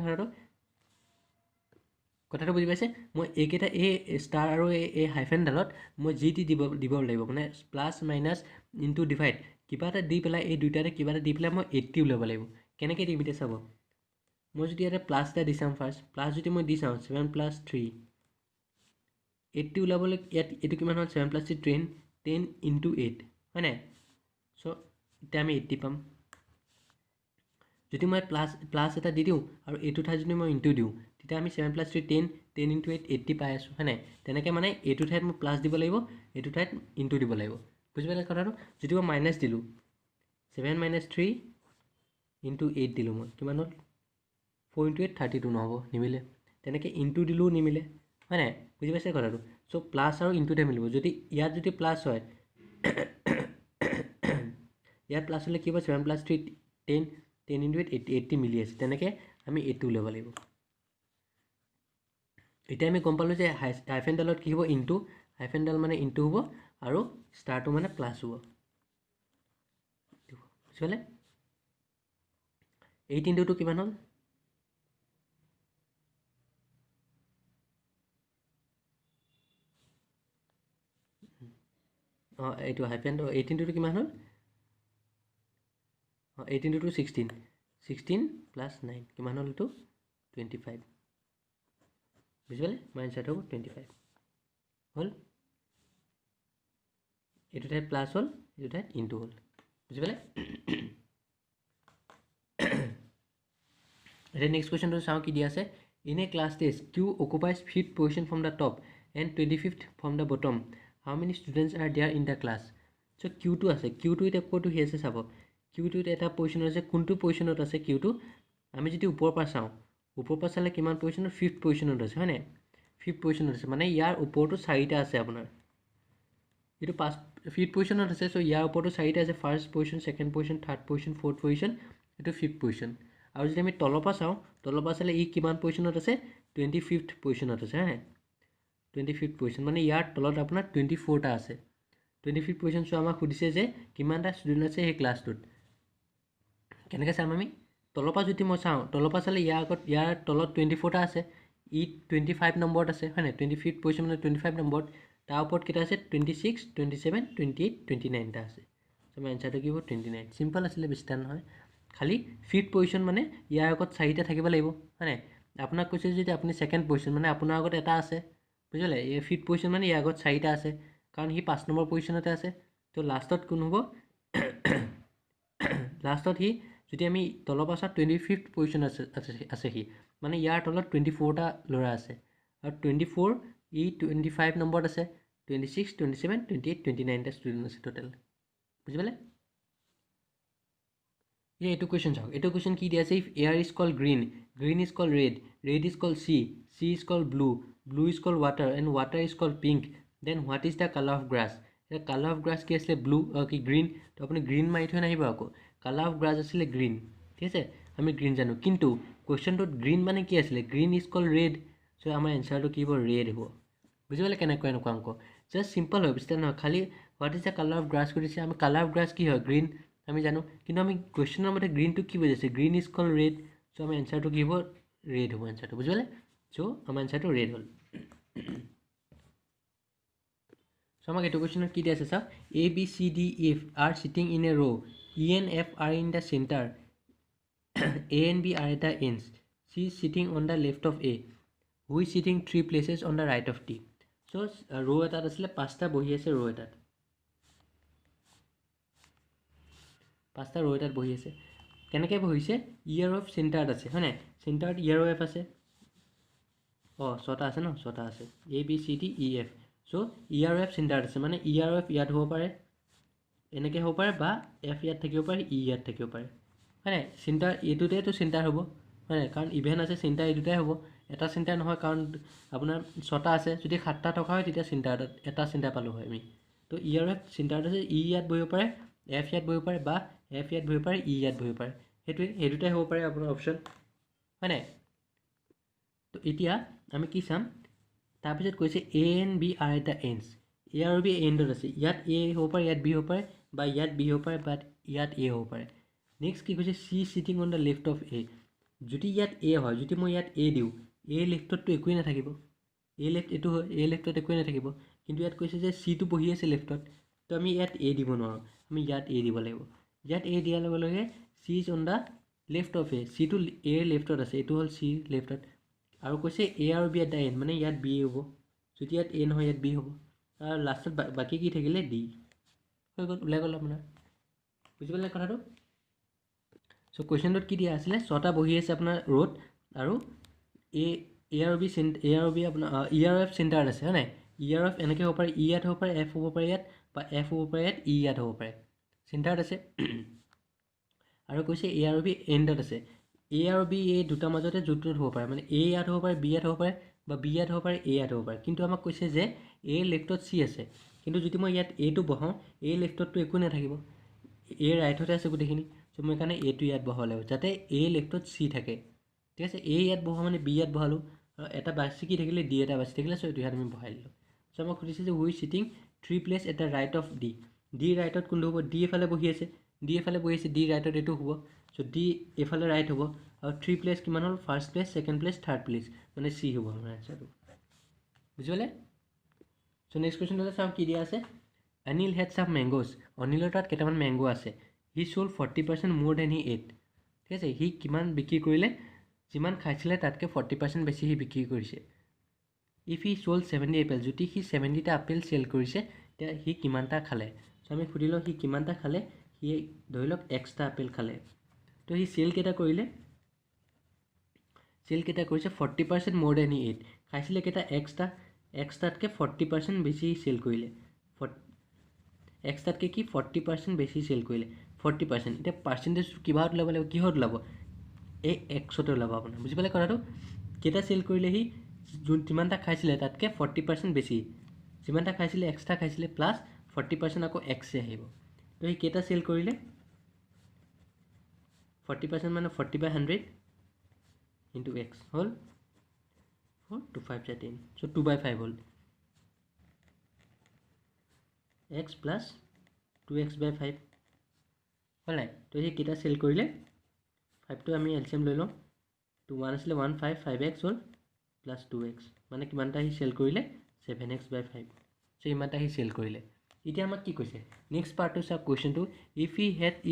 কথাটো বুজি পাইছে মই এইকেইটা এই ষ্টাৰ আৰু এই হাইফেনডালত মই জি টি দিব লাগিব মানে প্লাছ মাইনাছ ইনটু ডিভাইড কিবা এটা দি পেলাই এই দুইটাতে কিবা এটা দি পেলাই মই 80 উলিয়াব লাগিব কেনেকৈ দিম এতিয়া চাব মই যদি ইয়াতে প্লাছ এটা দি চাওঁ ফাৰ্ষ্ট প্লাছ যদি মই দি চাওঁ 7 + 3 80 ওলাবলৈ ইয়াত এইটো কিমান হ'ল 7 + 3 10 × 8 হয় নাই সো এতিয়া আমি 80 পাম যদি মই প্লাস এটা দি দিওঁ আৰু এইটো ঠাইত যদি মই ইনটু দিওঁ তেতিয়া আমি 7 + 3 10 10 × 8 80 পাই আছোঁ হয় নাই তেনেকৈ মানে এইটো ঠাইত মই প্লাস দিব লাগিব এইটো ঠাইত ইনটু দিব লাগিব বুজি পালে কথাটো যদি মই মাইনাস দিলোঁ 7 - 3 × 8 দিলোঁ মই কিমান হ'ল 4 × 8 32 নহ'ব নিমিলে তেনেকৈ ইনটু দিলেও নিমিলে হয় নাই বুজি পাইছে কথাটো সো প্লাস আৰু ইনটুতে মিলিব যদি ইয়াত যদি প্লাস হয় ইয়াত প্লাস হ'লে কি হ'ব 7 + 3 10 10 × 8 80 মিলি আছে তেনেকৈ আমি 80 উলিয়াব লাগিব এতিয়া আমি গম পালোঁ যে হাইফেনডালত কি হ'ব ইনটু হাইফেনডাল মানে ইনটু হ'ব আৰু ষ্টাৰটো মানে প্লাস হ'ব বুজি পালে 8 × 2 কিমান হ'ল এইটো হাইফেনটো 8 × 2 কিমান হ'ল 8 × 2 16 16 + 9 কিমান হ'ল এইটো 25 বুজি পালে মোৰ এনসাৰটো হ'ব 25 হ'ল এইটো ঠাইত প্লাস হ'ল এইটো ঠাইত ইনটু হ'ল বুজি পালে এতিয়া নেক্সট কুৱেশ্যনটো চাওঁ কি দিয়া আছে in a class test Q occupies 5th position from the top and 25th from the bottom how many students are there in the class so' কিউটো আছে কিউটো এতিয়া ক'তো সি আছে চাব কিউটোত এটা পজিশ্যনত আছে কোনটো পজিশ্যনত আছে কিউটো আমি যদি ওপৰৰ পৰা চাওঁ ওপৰৰ পৰা চালে কিমান পজিশ্যনত 5th পজিশ্যনত আছে হয় নাই 5th পজিশ্যনত আছে মানে ইয়াৰ ওপৰতো 4টা আছে আপোনাৰ এইটো 5th পজিশ্যনত আছে চ' ইয়াৰ ওপৰতো 4টা আছে first position second position third position fourth position এইটো 5th পজিশ্যন আৰু যদি আমি তলৰ পৰা চাওঁ তলৰ পৰা চালে ই কিমান পজিশ্যনত আছে 25th পজিশ্যনত আছে হা 25th পজিশ্যন মানে ইয়াৰ তলত আপোনাৰ 24টা আছে 25th পজিশ্যন চ' আমাক সুধিছে যে কিমানটা ষ্টুডেণ্ট আছে সেই ক্লাছটোত কেনেকৈ চাম আমি তলৰ পৰা যদি মই চাওঁ তলৰ পৰা চালে ইয়াৰ তলত 24টা আছে ই 25 নম্বৰত আছে হয় নাই 25th পজিশ্যন মানে 25 নম্বৰত তাৰ ওপৰত কেইটা আছে 26 27 28 29টা আছে চ' আমাৰ এনচাৰটো কি হ'ব 29 চিম্পল আছিলে বেছি টান নহয় খালি 5th পজিশ্যন মানে ইয়াৰ আগত 4টা থাকিব লাগিব হয় নাই আপোনাক কৈছে যদি আপুনি ছেকেণ্ড পজিশ্যন মানে আপোনাৰ আগত এটা আছে বুজি পালে এই 5th পজিশ্যন মানে ইয়াৰ আগত 4টা আছে কাৰণ সি 5 নম্বৰ পজিশ্যনতে আছে তো লাষ্টত কোন হ'ব লাষ্টত সি যদি আমি তলৰ পৰা চাওঁ 25th পজিশ্যন আছে সি মানে ইয়াৰ তলত 24টা ল'ৰা আছে আৰু 24 ই 25 নম্বৰত আছে 26 27 28 29টা ষ্টুডেণ্ট আছে টোটেল বুজি পালে এইটো কুৱেশ্যন চাওক এইটো কুৱেশ্যন কি দিয়া আছে if air is call green green is call red red is call sea sea is call blue blue is call water and water is call pink then what is the colour of grass এতিয়া colour of grass কি আছিলে blue কি green তো আপুনি green মাৰি থৈ নাহিব আকৌ কালাৰ অফ গ্ৰাছ আছিলে গ্ৰীণ ঠিক আছে আমি গ্ৰীণ জানো কিন্তু কুৱেশ্যনটোত গ্ৰীণ মানে কি আছিলে গ্ৰীণ ইজ কল ৰেড চ' আমাৰ এনচাৰটো কি হ'ব ৰেড হ'ব বুজি পালে কেনেকুৱা এনেকুৱা অংক জাষ্ট চিম্পল হয় বুজিছে নহয় খালি what is the colour of grass সুধিছে আমি কালাৰ অফ গ্ৰাছ কি হয় গ্ৰীণ আমি জানো কিন্তু আমি কুৱেশ্যনৰ মতে গ্ৰীণটো কি বুজাইছে গ্ৰীণ ইজ কল ৰেড চ' আমাৰ এনচাৰটো কি হ'ব ৰেড হ'ব এনচাৰটো বুজি পালে চ' আমাৰ এনচাৰটো ৰেড হ'ল চ' আমাক এইটো কুৱেশ্যনত কি দিয়া আছে চাওক A B C D E F are sitting in a row' E and F are in the centre A and B are at the ends C is sitting on the left of A who is sitting 3 places on the right of T so' row' এটাত আছিলে 5টা বহি আছে ৰ' এটাত 5টা ৰ' এটাত বহি আছে কেনেকৈ বহিছে ইয়াৰ অফ চেণ্টাৰত আছে হয় নাই চেণ্টাৰত ইয়াৰ অফ আছে 6টা আছে ন 6টা আছে A B C D E F so' ইয়াৰ অফ চেণ্টাৰত আছে মানে ইয়াৰ অফ ইয়াত হ'ব পাৰে এনেকৈ হ'ব পাৰে বা এফ ইয়াত থাকিব পাৰে ই ইয়াত থাকিব পাৰে হয় নাই চেণ্টাৰ এইটোতেতো চেণ্টাৰ হ'ব হয় নাই কাৰণ ইভেন আছে চেণ্টাৰ এই দুটাই হ'ব এটা চেণ্টাৰ নহয় কাৰণ আপোনাৰ 6টা আছে যদি 7টা থকা হয় তেতিয়া চেণ্টাৰত এটা চেণ্টাৰ পালোঁ হয় আমি তো ইয়াৰ অফ চেণ্টাৰত আছে ই ইয়াত বহিব পাৰে এফ ইয়াত বহিব পাৰে বা এফ ইয়াত বহিব পাৰে ই ইয়াত বহিব পাৰে সেইটোৱে এই দুটাই হ'ব পাৰে আপোনাৰ অপশ্যন হয় নাই তো এতিয়া আমি কি চাম তাৰপিছত কৈছে A and B are at the ends A আৰু বি এণ্ডত আছে ইয়াত এ হ'ব পাৰে ইয়াত বি হ'ব পাৰে বা ইয়াত বি হ'ব পাৰে বা ইয়াত এ হ'ব পাৰে নেক্সট কি কৈছে C sitting on the left of A যদি ইয়াত এ হয় যদি মই ইয়াত এ দিওঁ এ লেফ্টততো একোৱেই নাথাকিব এ লেফ্ট এইটো হয় এ লেফ্টত একোৱেই নাথাকিব কিন্তু ইয়াত কৈছে যে চিটো বহি আছে লেফ্টত তো আমি ইয়াত এ দিব নোৱাৰোঁ আমি ইয়াত এ দিব লাগিব ইয়াত এ দিয়াৰ লগে লগে C is on the left of A চিটো এৰ লেফ্টত আছে এইটো হ'ল চি লেফ্টত আৰু কৈছে এ আৰু বি এট দ্য এণ্ড মানে ইয়াত বি হ'ব চ' যদি ইয়াত a নহয় ইয়াত b হ'ব আৰু লাষ্টত বাকি কি থাকিলে d হৈ গ'ল ওলাই গ'ল আপোনাৰ বুজি পালে কথাটো সো কোৱেশ্চনটোত কি দিয়া আছিলে ছটা বহি আছে আপোনাৰ ৰোড আৰু a আৰু b আপোনাৰ e আৰু f চেণ্টাৰত আছে হয় নাই e আৰু f এনেকৈ হ'ব পাৰে e ইয়াত হ'ব পাৰে f হ'ব পাৰে ইয়াত বা f হ'ব পাৰে ইয়াত e ইয়াত হ'ব পাৰে চেণ্টাৰত আছে আৰু কৈছে a আৰু b এণ্ডত আছে a আৰু b এই দুটা মাজতে যুক্ত হ'ব পাৰে মানে a ইয়াত হ'ব পাৰে b ইয়াত হ'ব পাৰে বা b ইয়াত হ'ব পাৰে a ইয়াত হ'ব পাৰে কিন্তু আমাক কৈছে যে a লেফটত c আছে কিন্তু যদি মই ইয়াত a টো বহাওঁ a লেফটতটো একো নাথাকিব a ৰাইটতে আছে গোটেইখিনি সো মই কাৰণে a টো ইয়াত বহাব লাগিব যাতে a লেফটত c থাকে ঠিক আছে a ইয়াত বহা মানে b ইয়াত বহালো আৰু এটা বাছি কি থাকিলে d এটা বাছি থাকিলে সো এইটো ইয়াত আমি বহাই দিলোঁ সো আমাক সুধিছে যে we sitting 3 place at the right of d d ৰাইটত কোনটো হ'ব d এফালে বহি আছে d এফালে বহি আছে d ৰাইটত এইটো হ'ব সো d এফালে ৰাইট হ'ব আৰু 3 প্লেস কিমান হ'ল first place second place third place মানে c হ'ব আমাৰ আনসাৰটো বুঝিলে সো নেক্সট কোৱেশ্চনটো চাও কি দিয়া আছে অনিল had some mangoes অনিলৰ তাত কেইটামান মেংগো আছে he sold 40% more than he ate ঠিক আছে হি কিমান বিক্ৰী কৰিলে যিমান খাইছিলে তাতকে 40% বেছি হি বিক্ৰী কৰিছে if he sold 70 apples যদি হি 70 টা আপেল সেল কৰিছে তে হি কিমানটা খালে সো আমি খুদিলো হি কিমানটা খালে হি ধৰিলক এক্সট্ৰা আপেল খালে তো হি সেল কেটা কৰিলে 40% more than he ate খাইছিলে কেটা এক্সট্ৰাতকে 40% বেছি সেল কৰিলে এক্সট্ৰাতকে কি 40% বেছি সেল কৰিলে 40% এটা পার্সেন্টেজ কিবাহত ল'ব লাগিব কিহত ল'ব এই এক্সতে ল'ব আপোনাৰ বুজি পালে কথাটো কেটা সেল কৰিলে হি যিমানটা খাইছিলে তাতকে 40% বেছি যিমানটা খাইছিলে এক্সট্ৰা খাইছিলে প্লাস 40% আকৌ এক্সে আহিব তো হি কেটা সেল কৰিলে 40% মানে 40/100 into x hall 4 to 5 자 10 so 2/5 hall x plus 2x/5 হল নাই তো হি কিটা সেল কৰিলে 5 তো আমি এলসিএম লৈ লম তো 1 আসলে 1 5 5x হল plus 2x মানে কিমানটা হি সেল কৰিলে 7x/5 so ইমানটা হি সেল কৰিলে এতিয়া আমাক কি কৈছে নেক্সট পাৰ্ট টু সাব কোৱেশ্চনটো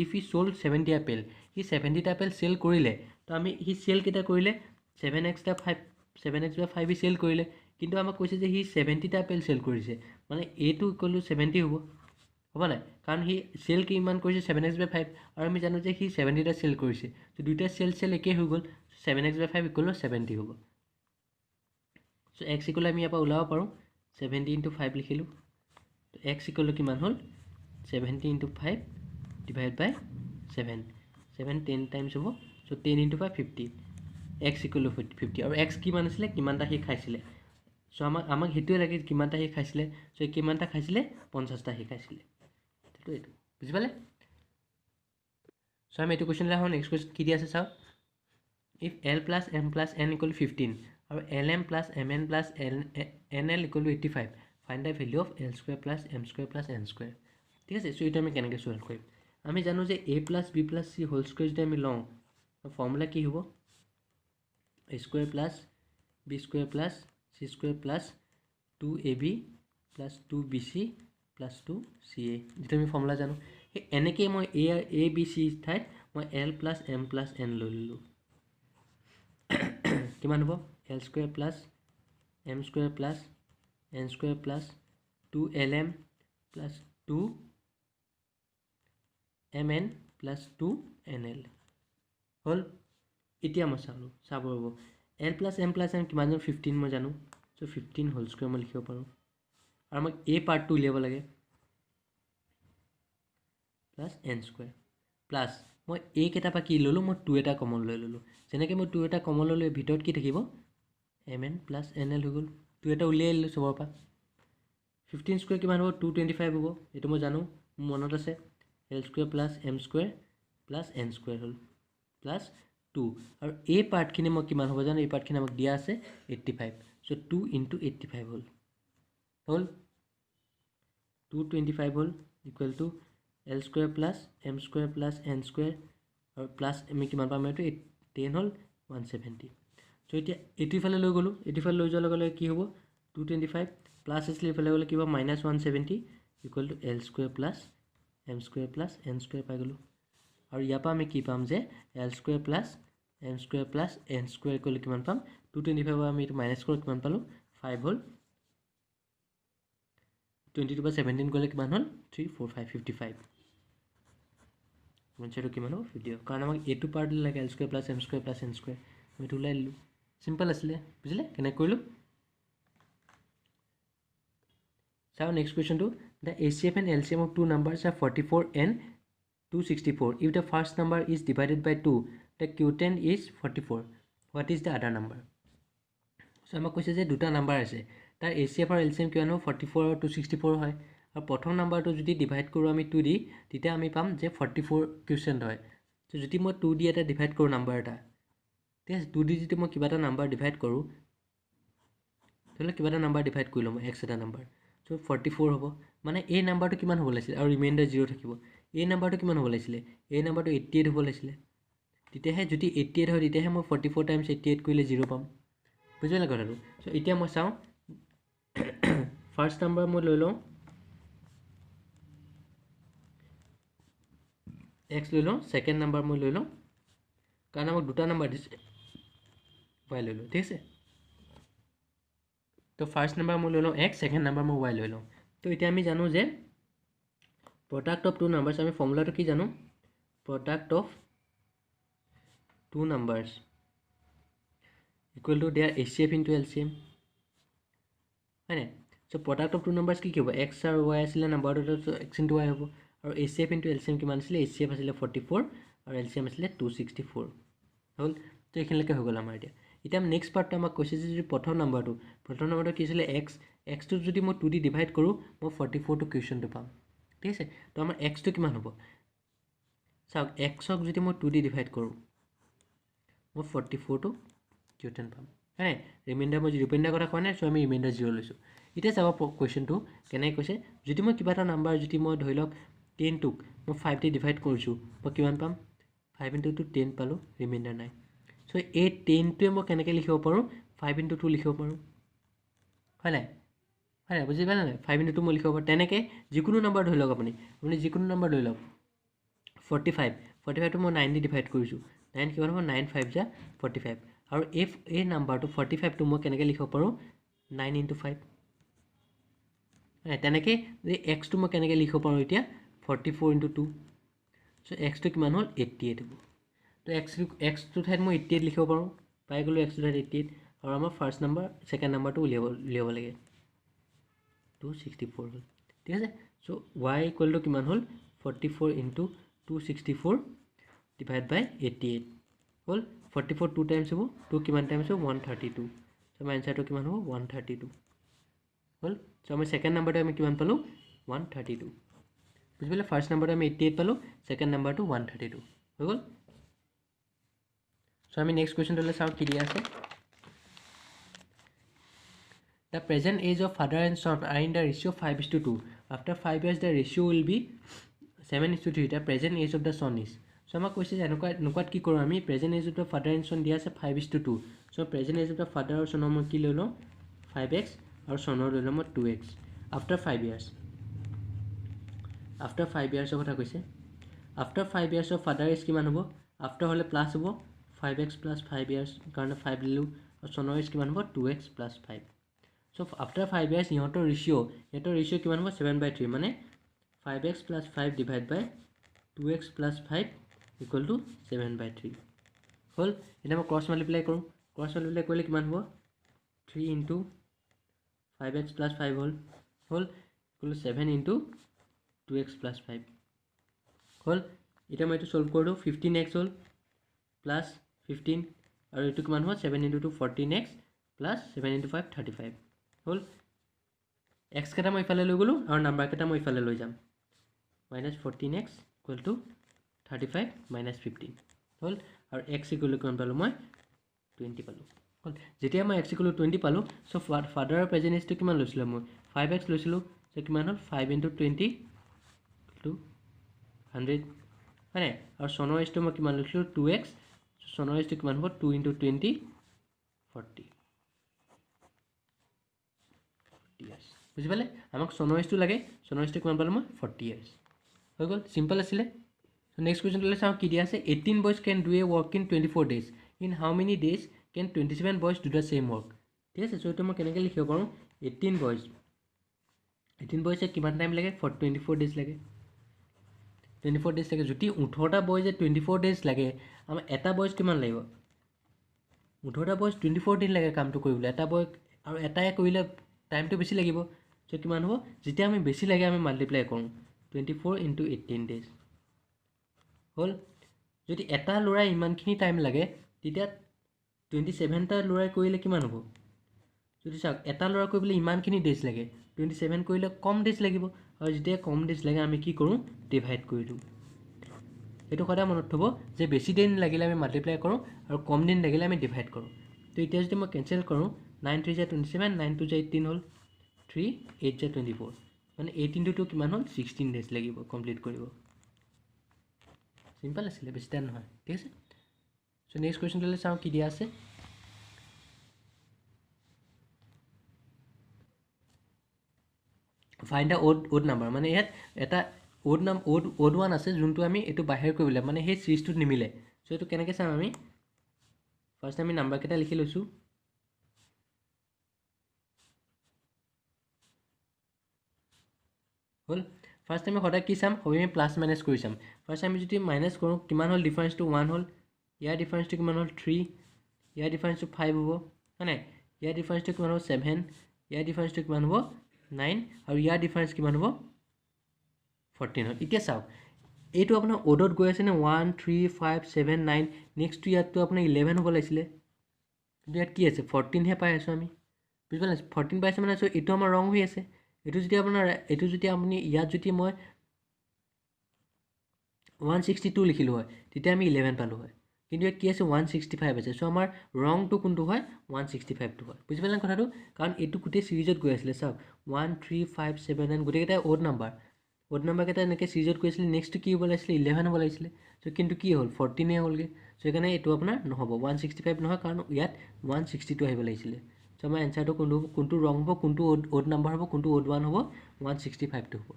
if he sold 70 apple he 70 টা apple সেল কৰিলে তো আমি হি সেল কেটা কৰিলে 7x/5 হি সেল কৰিলে কিন্তু আমাক কৈছে যে হি 70 টা apple সেল কৰিছে মানে a টো ইকুৱেল টু 70 হ'ব নাই কাৰণ হি সেল কি ইমান কৰিছে 7x/5 আৰু আমি জানো যে হি 70 টা সেল কৰিছে তো দুইটা সেল একে হৈ গ'ল 7x/5 ইকুৱেল টু 70 হ'ব সো x ইকুৱেল আমি ইয়াৰ পৰা ওলাব পাৰো 70 * 5 লিখিলো তো x ইকুৱেল টু কিমান হ'ল 70 * 5 divided by 7 10 times হ'ব so 10 * 5 50 x equal to 50 আৰু x কিমান আছিলে কিমানটা হি খাইছিলে সো আমাক হেতুৱে লাগে কিমানটা হি খাইছিলে সো কিমানটা খাইছিলে 50 টা হি খাইছিলে তো এটো বুজি পালে সো আমি এটো কোৱেশ্চন লা হ'ল নেক্সট কোৱেশ্চন কি দি আছে চাও if l plus m plus n equal to 15 আৰু lm plus mn plus nl equal to 85 find the value of l square plus m square plus n square ঠিক আছে সো এটা আমি কেনেকৈ সলভ কৰিম আমি জানো যে a plus b plus c whole square যদি আমি লওঁ ফর্মুলা কি হ'ব a square plus b square plus c square plus 2ab plus 2bc plus 2ca যেটা আমি ফর্মুলা জানো এনেকৈ মই a b c ঠাইত মই l plus m plus n লৈ ললো কিমান হ'ব l square plus m square plus n square plus 2lm plus 2mn plus 2nl হল এতিয়া মই চাব হ'ব l plus m plus n কিমান জানো 15 মই জানো সো 15 হোল স্কয়ার মই লিখিব পাৰো আৰু আমাক a পাৰ্টটো উলিয়াব লাগে প্লাস n স্কয়ার প্লাস মই a কেটা পা কি ললো মই 2 এটা কমন লৈ ললো যেনেকৈ মই 2 এটা কমন ললো ভিতৰত কি থাকিব mn plus nl হৈ গল 2 এটা উলিয়াই ললো সবৰ পা 15 স্কয়ার কিমান হ'ব 225 হ'ব এটো মই জানো মনত আছে l square plus m square plus n square হল প্লাস 2 আৰু এই পাৰ্টখিনি মই কিমান হ'ব জানো এই পাৰ্টখিনি আমাক দিয়া আছে 85 so 2 * 85 hall 225 hall equal to l square plus m square plus n square আৰু প্লাস আমি কিমান পাম এটো 10 হল 170 সো এতিয়া এটি ফালে লৈ গলো এটি ফালে লৈ যোৱাৰ লগে লগে কি হ'ব 225 প্লাস আসলে ফালে গলে কি হ'ব -170 equal to l square plus m square plus n square পাই গলো আৰু ইয়াৰ পৰা আমি কি পাম যে l square plus m square plus n square equal কিমান পাম 225 আমি এটো মাইনাস কৰি কিমান পালো 5 হল 22 পৰা 17 গ'লে কিমান হ'ল 3 4 5 55 আনসাৰটো কিমান হ'ব 50 কাৰণ আমাক এইটো পাৰ্ট লাগে l square plus m square plus n square আমি এইটো ওলাই দিলোঁ সিম্পল আছিলে বুজিলে কেনে কৰিলোঁ চাও next কোৱেশ্চনটো the HCF and LCM of two numbers are 44 and 264 if the first number is divided by 2 the quotient is 44 what is the other number so আমাক কৈছে যে দুটা নাম্বাৰ আছে তাৰ HCF আৰু LCM কিমান হ'ব 44 আৰু 264 হয় আৰু প্ৰথম নাম্বাৰটো যদি ডিভাইড কৰোঁ আমি 2 দি তেতিয়া আমি পাম যে 44 কোৱেশ্চন হয় so যদি মই 2 দি এটা ডিভাইড কৰোঁ নাম্বাৰ এটা ঠিক আছে 2 দি যদি মই কিবা এটা নাম্বাৰ ডিভাইড কৰোঁ তেতিয়াহ'লে কিবা এটা নাম্বাৰ ডিভাইড কৰি ল'ম x এটা নাম্বাৰ so 44 হ'ব মানে এই নাম্বাৰটো কিমান হ'ব লাগিছিল আৰু ৰিমাইণ্ডাৰ 0 থাকিব এই নাম্বাৰটো কিমান হ'ব লাগিছিল এই নাম্বাৰটো 88 হ'ব লাগিছিল তেতিয়াহে যদি 88 হয় তেতিয়াহে মই 44 টাইমছ 88 কৰিলে 0 পাম বুজিলে কথাটো সো এতিয়া মই চাওঁ ফাৰ্স্ট নাম্বাৰ মই লৈ লওঁ x লৈ লওঁ সেকেন্ড নাম্বাৰ মই লৈ লওঁ কাৰণ আমাক দুটা নাম্বাৰ দিছে y লৈ লওঁ ঠিক আছে তো ফাৰ্স্ট নাম্বাৰ মই লৈ লওঁ x সেকেন্ড নাম্বাৰ মই y লৈ লওঁ তো এতিয়া আমি জানো যে product of two numbers আমি ফৰ্মুলাটো কি জানো product of two numbers equal to their HCF into LCM হয়নে so product of two numbers কি হ'ব x আৰু y আছিল নাম্বাৰটো x into y হ'ব আৰু HCF into LCM কিমান আছিল HCF আছিল 44 আৰু LCM আছিল 264 হ'ল তো এখিনলৈকে হৈ গ'ল আমাৰ এতিয়া আমি নেক্সট পাৰ্টটো আমাক কৈছে যে যদি প্ৰথম নাম্বাৰটো কি আছিল x টো যদি মই 2 দি ডিভাইড কৰোঁ মই 44 টো কোৱেশ্চনটো পাম ঠিক আছে তো আমাৰ x টো কিমান হ'ব চাওক x ক যদি মই 2 দি ডিভাইড কৰোঁ মই 44 টো কিউটেন পাম হয়নে ৰিমাইণ্ডাৰ মই ৰিমাইণ্ডাৰ কথা কোৱা নাই সো আমি ৰিমাইণ্ডাৰ 0 লৈছোঁ এতিয়া চাব কোৱেশ্চনটো কেনেকৈ কৈছে যদি মই কিবা এটা নাম্বাৰ যদি মই ধৰি লওক 10 টোক মই 5 দি ডিভাইড কৰিছোঁ মই কিমান পাম 5 into 2 10 পালোঁ ৰিমাইণ্ডাৰ নাই সো এই 10 টোৱে মই কেনেকৈ লিখিব পাৰোঁ 5 into 2 লিখিব পাৰোঁ হয় নাই বুজি পালে নাই 5 into 2 মই লিখিব পাৰোঁ তেনেকৈ যিকোনো নাম্বাৰ ধৰি লওক আপুনি যিকোনো নাম্বাৰ লৈ লওক 45 টো মই 9 দি ডিভাইড কৰিছোঁ 9 কিমান হ'ব 9 5 যা 45 আৰু এই নাম্বাৰটো 45 টো মই কেনেকৈ লিখিব পাৰোঁ 9 into 5 তেনেকৈ এই x টো মই কেনেকৈ লিখিব পাৰোঁ এতিয়া 44 into 2 সো x টো কিমান হ'ল 88 হ'ব তো x টো ঠাইত মই 88 লিখিব পাৰোঁ পাই গ'লোঁ x টো ঠাইত 88 আৰু আমাৰ ফাৰ্স্ট নাম্বাৰ সেকেন্ড নাম্বাৰটো উলিয়াব লাগে 264 হ'ল ঠিক আছে সো y ইকুৱেল টু কিমান হ'ল 44 into 264 divided by 88 হ'ল 44 2 টাইমছ হ'ব 2 কিমান টাইমছ হ'ব 132 সো আমাৰ আনসাৰটো কিমান হ'ব 132 হ'ল সো আমি সেকেন্ড নাম্বাৰটো আমি কিমান পালোঁ 132 বুজি পালে ফাৰ্স্ট নাম্বাৰটো আমি 88 পালোঁ সেকেন্ড নাম্বাৰটো 132 হৈ গ'ল সো আমি নেক্সট কোৱেশ্চনটো চাওঁ কি দিয়া আছে The present age of father and son are in the ratio 5:2 after 5 years the ratio will be 7:3 the present age of the son is so আমাক কৈছে যে এনেকুৱাত কি কৰোঁ আমি present age of the father and son দিয়া আছে 5:2 so present age of the father আৰু son মই কি লৈ লওঁ 5x আৰু sonৰ লৈ লওঁ মই 2x after 5 years কথা কৈছে after 5 years of father is কিমান হ'ব after হ'লে প্লাছ হ'ব 5x plus 5 years কাৰণে 5 দিলোঁ আৰু sonৰ is কিমান হ'ব 2x plus 5 so after 5 years ইহঁতৰ ৰেশিও কিমান হ'ব 7/3 মানে 5x plus 5 divided by 2x plus 5 equal to 7/3 হ'ল এটা মই ক্ৰছ মাল্টিপ্লাই কৰোঁ ক্ৰছ মাল্টিপ্লাই কৰিলে কিমান হ'ব 3 into 5x plus 5 হ'ল equal to 7 into 2x plus 5 হ'ল এটা মই এইটো সলভ কৰিলোঁ 15x হ'ল plus 15 আৰু এইটো কিমান হ'ব 7 into 2 14x plus 7 into 5 35 হ'ল x কেটা মই ইফালে লৈ গ'লোঁ আৰু নাম্বাৰ কেটা মই ইফালে লৈ যাম -14x equal to 35 minus 15 হ'ল আৰু x equal to কিমান পালোঁ মই 20 পালোঁ হ'ল যেতিয়া মই x equal to 20 পালোঁ সো ফাদাৰৰ প্ৰেজেন্ট এজটো কিমান লৈছিলোঁ মই 5x লৈছিলোঁ সো কিমান হ'ল 5 into 20 to 100 হয় নাই আৰু সনৰ এজটো মই কিমান লৈছিলোঁ 2x সনৰ এজটো কিমান হ'ব 2 into 20 40 years বুজি পালে আমাক সনৰ এজটো লাগে সনৰ এজটো কিমান পালোঁ মই 40 years হৈ গ'ল সিম্পল আছিলে সো নেক্সট কোৱেশ্চনটো চাওঁ কি দিয়া আছে 18 boys can do a work in 24 days in how many days can 27 boys do the same work ঠিক আছে সো এইটো মই কেনেকৈ লিখিব পাৰোঁ 18 boys 18 বয়সে কিমান টাইম লাগে 24 ডেজ লাগে 24 ডেজ লাগে যদি 18টা বয়সে 24 ডেজ লাগে আমাৰ এটা বয়স কিমান লাগিব 18টা বয়স 24 দিন লাগে কামটো কৰিবলৈ এটা বয়স আৰু এটাই কৰিলে টাইমটো বেছি লাগিব চ' কিমান হ'ব যেতিয়া আমি বেছি লাগে আমি মাল্টিপ্লাই কৰোঁ 24 × 18 ডেজ হ'ল যদি এটা ল'ৰাই ইমানখিনি টাইম লাগে তেতিয়া 27টা ল'ৰাই কৰিলে কিমান হ'ব যদি চাওক এটা ল'ৰা কৰিবলৈ ইমানখিনি ডেজ লাগে 27 কৰিলে কম ডেজ লাগিব আৰু যেতিয়া কম ডেজ লাগে আমি কি কৰোঁ ডিভাইড কৰি দিওঁ এইটো সদায় মনত থ'ব যে বেছি দিন লাগিলে আমি মাল্টিপ্লাই কৰোঁ আৰু কম দিন লাগিলে আমি ডিভাইড কৰোঁ তো এতিয়া যদি মই কেঞ্চেল কৰোঁ 9 3 27 9 2 18 হ'ল 3 8 24 মানে 18 টো কিমান হ'ল 16 ডেজ লাগিব কমপ্লিট কৰিব সিম্পল আছিলে বেছি টাইম নহয় ঠিক আছে চ' নেক্সট কুৱেশ্যনটোলৈ চাওঁ কি দিয়া আছে ফাইণ্ড দ্য অড নাম্বাৰ মানে ইয়াত এটা অড ওৱান আছে যোনটো আমি এইটো বাহিৰ কৰিব লাগিব মানে সেই চিৰিজটোত নিমিলে চ' এইটো কেনেকৈ চাম আমি ফাৰ্ষ্ট আমি নাম্বাৰকেইটা লিখি লৈছোঁ হ'ল ফাৰ্ষ্ট আমি সদায় কি চাম সবে আমি প্লাছ মাইনাছ কৰি চাম ফাৰ্ষ্ট আমি যদি মাইনাছ কৰোঁ কিমান হ'ল ডিফাৰেঞ্চটো 1 হ'ল ইয়াৰ ডিফাৰেঞ্চটো কিমান হ'ল 3 ইয়াৰ ডিফাৰেঞ্চটো 5 হ'ব হয়নে ইয়াৰ ডিফাৰেঞ্চটো কিমান হ'ব 7 ইয়াৰ ডিফাৰেঞ্চটো কিমান হ'ব 9 আৰু ইয়াৰ ডিফাৰেঞ্চ কিমান হ'ব 14 হ'ল এতিয়া চাওক এইটো আপোনাৰ অডত গৈ আছে নে 1 3 5 7 9 নেক্সটটো ইয়াততো আপোনাৰ 11 হ'ব লাগিছিলে কিন্তু ইয়াত কি আছে 14হে পাই আছোঁ আমি বুজি পালে 14 পাইছে মানে এইটো আমাৰ ৰং হৈ আছে এইটো যদি আপোনাৰ এইটো যদি আপুনি ইয়াত যদি মই 162 লিখিলোঁ হয় তেতিয়া আমি 11 পালোঁ হয় কিন্তু ইয়াত কি আছে 165 আছে চ' আমাৰ ৰংটো কোনটো হয় 165টো হয় বুজি পালে কথাটো কাৰণ এইটো গোটেই চিৰিজত গৈ আছিলে চাওক 1 3 5 7 9 গোটেইকেইটাই অড নাম্বাৰকেইটা এনেকৈ চিৰিজত গৈ আছিলে নেক্সটটো কি হ'ব লাগিছিলে 11 হ'ব লাগিছিলে চ' কিন্তু কি হ'ল 14হে হ'লগৈ চ' সেইকাৰণে এইটো আপোনাৰ নহ'ব 165 নহয় কাৰণ ইয়াত 162 আহিব লাগিছিলে চ' আমাৰ এনচাৰটো কোনটো ৰং হ'ব কোনটো অড নাম্বাৰ হ'ব কোনটো অড ওৱান হ'ব 165টো হ'ব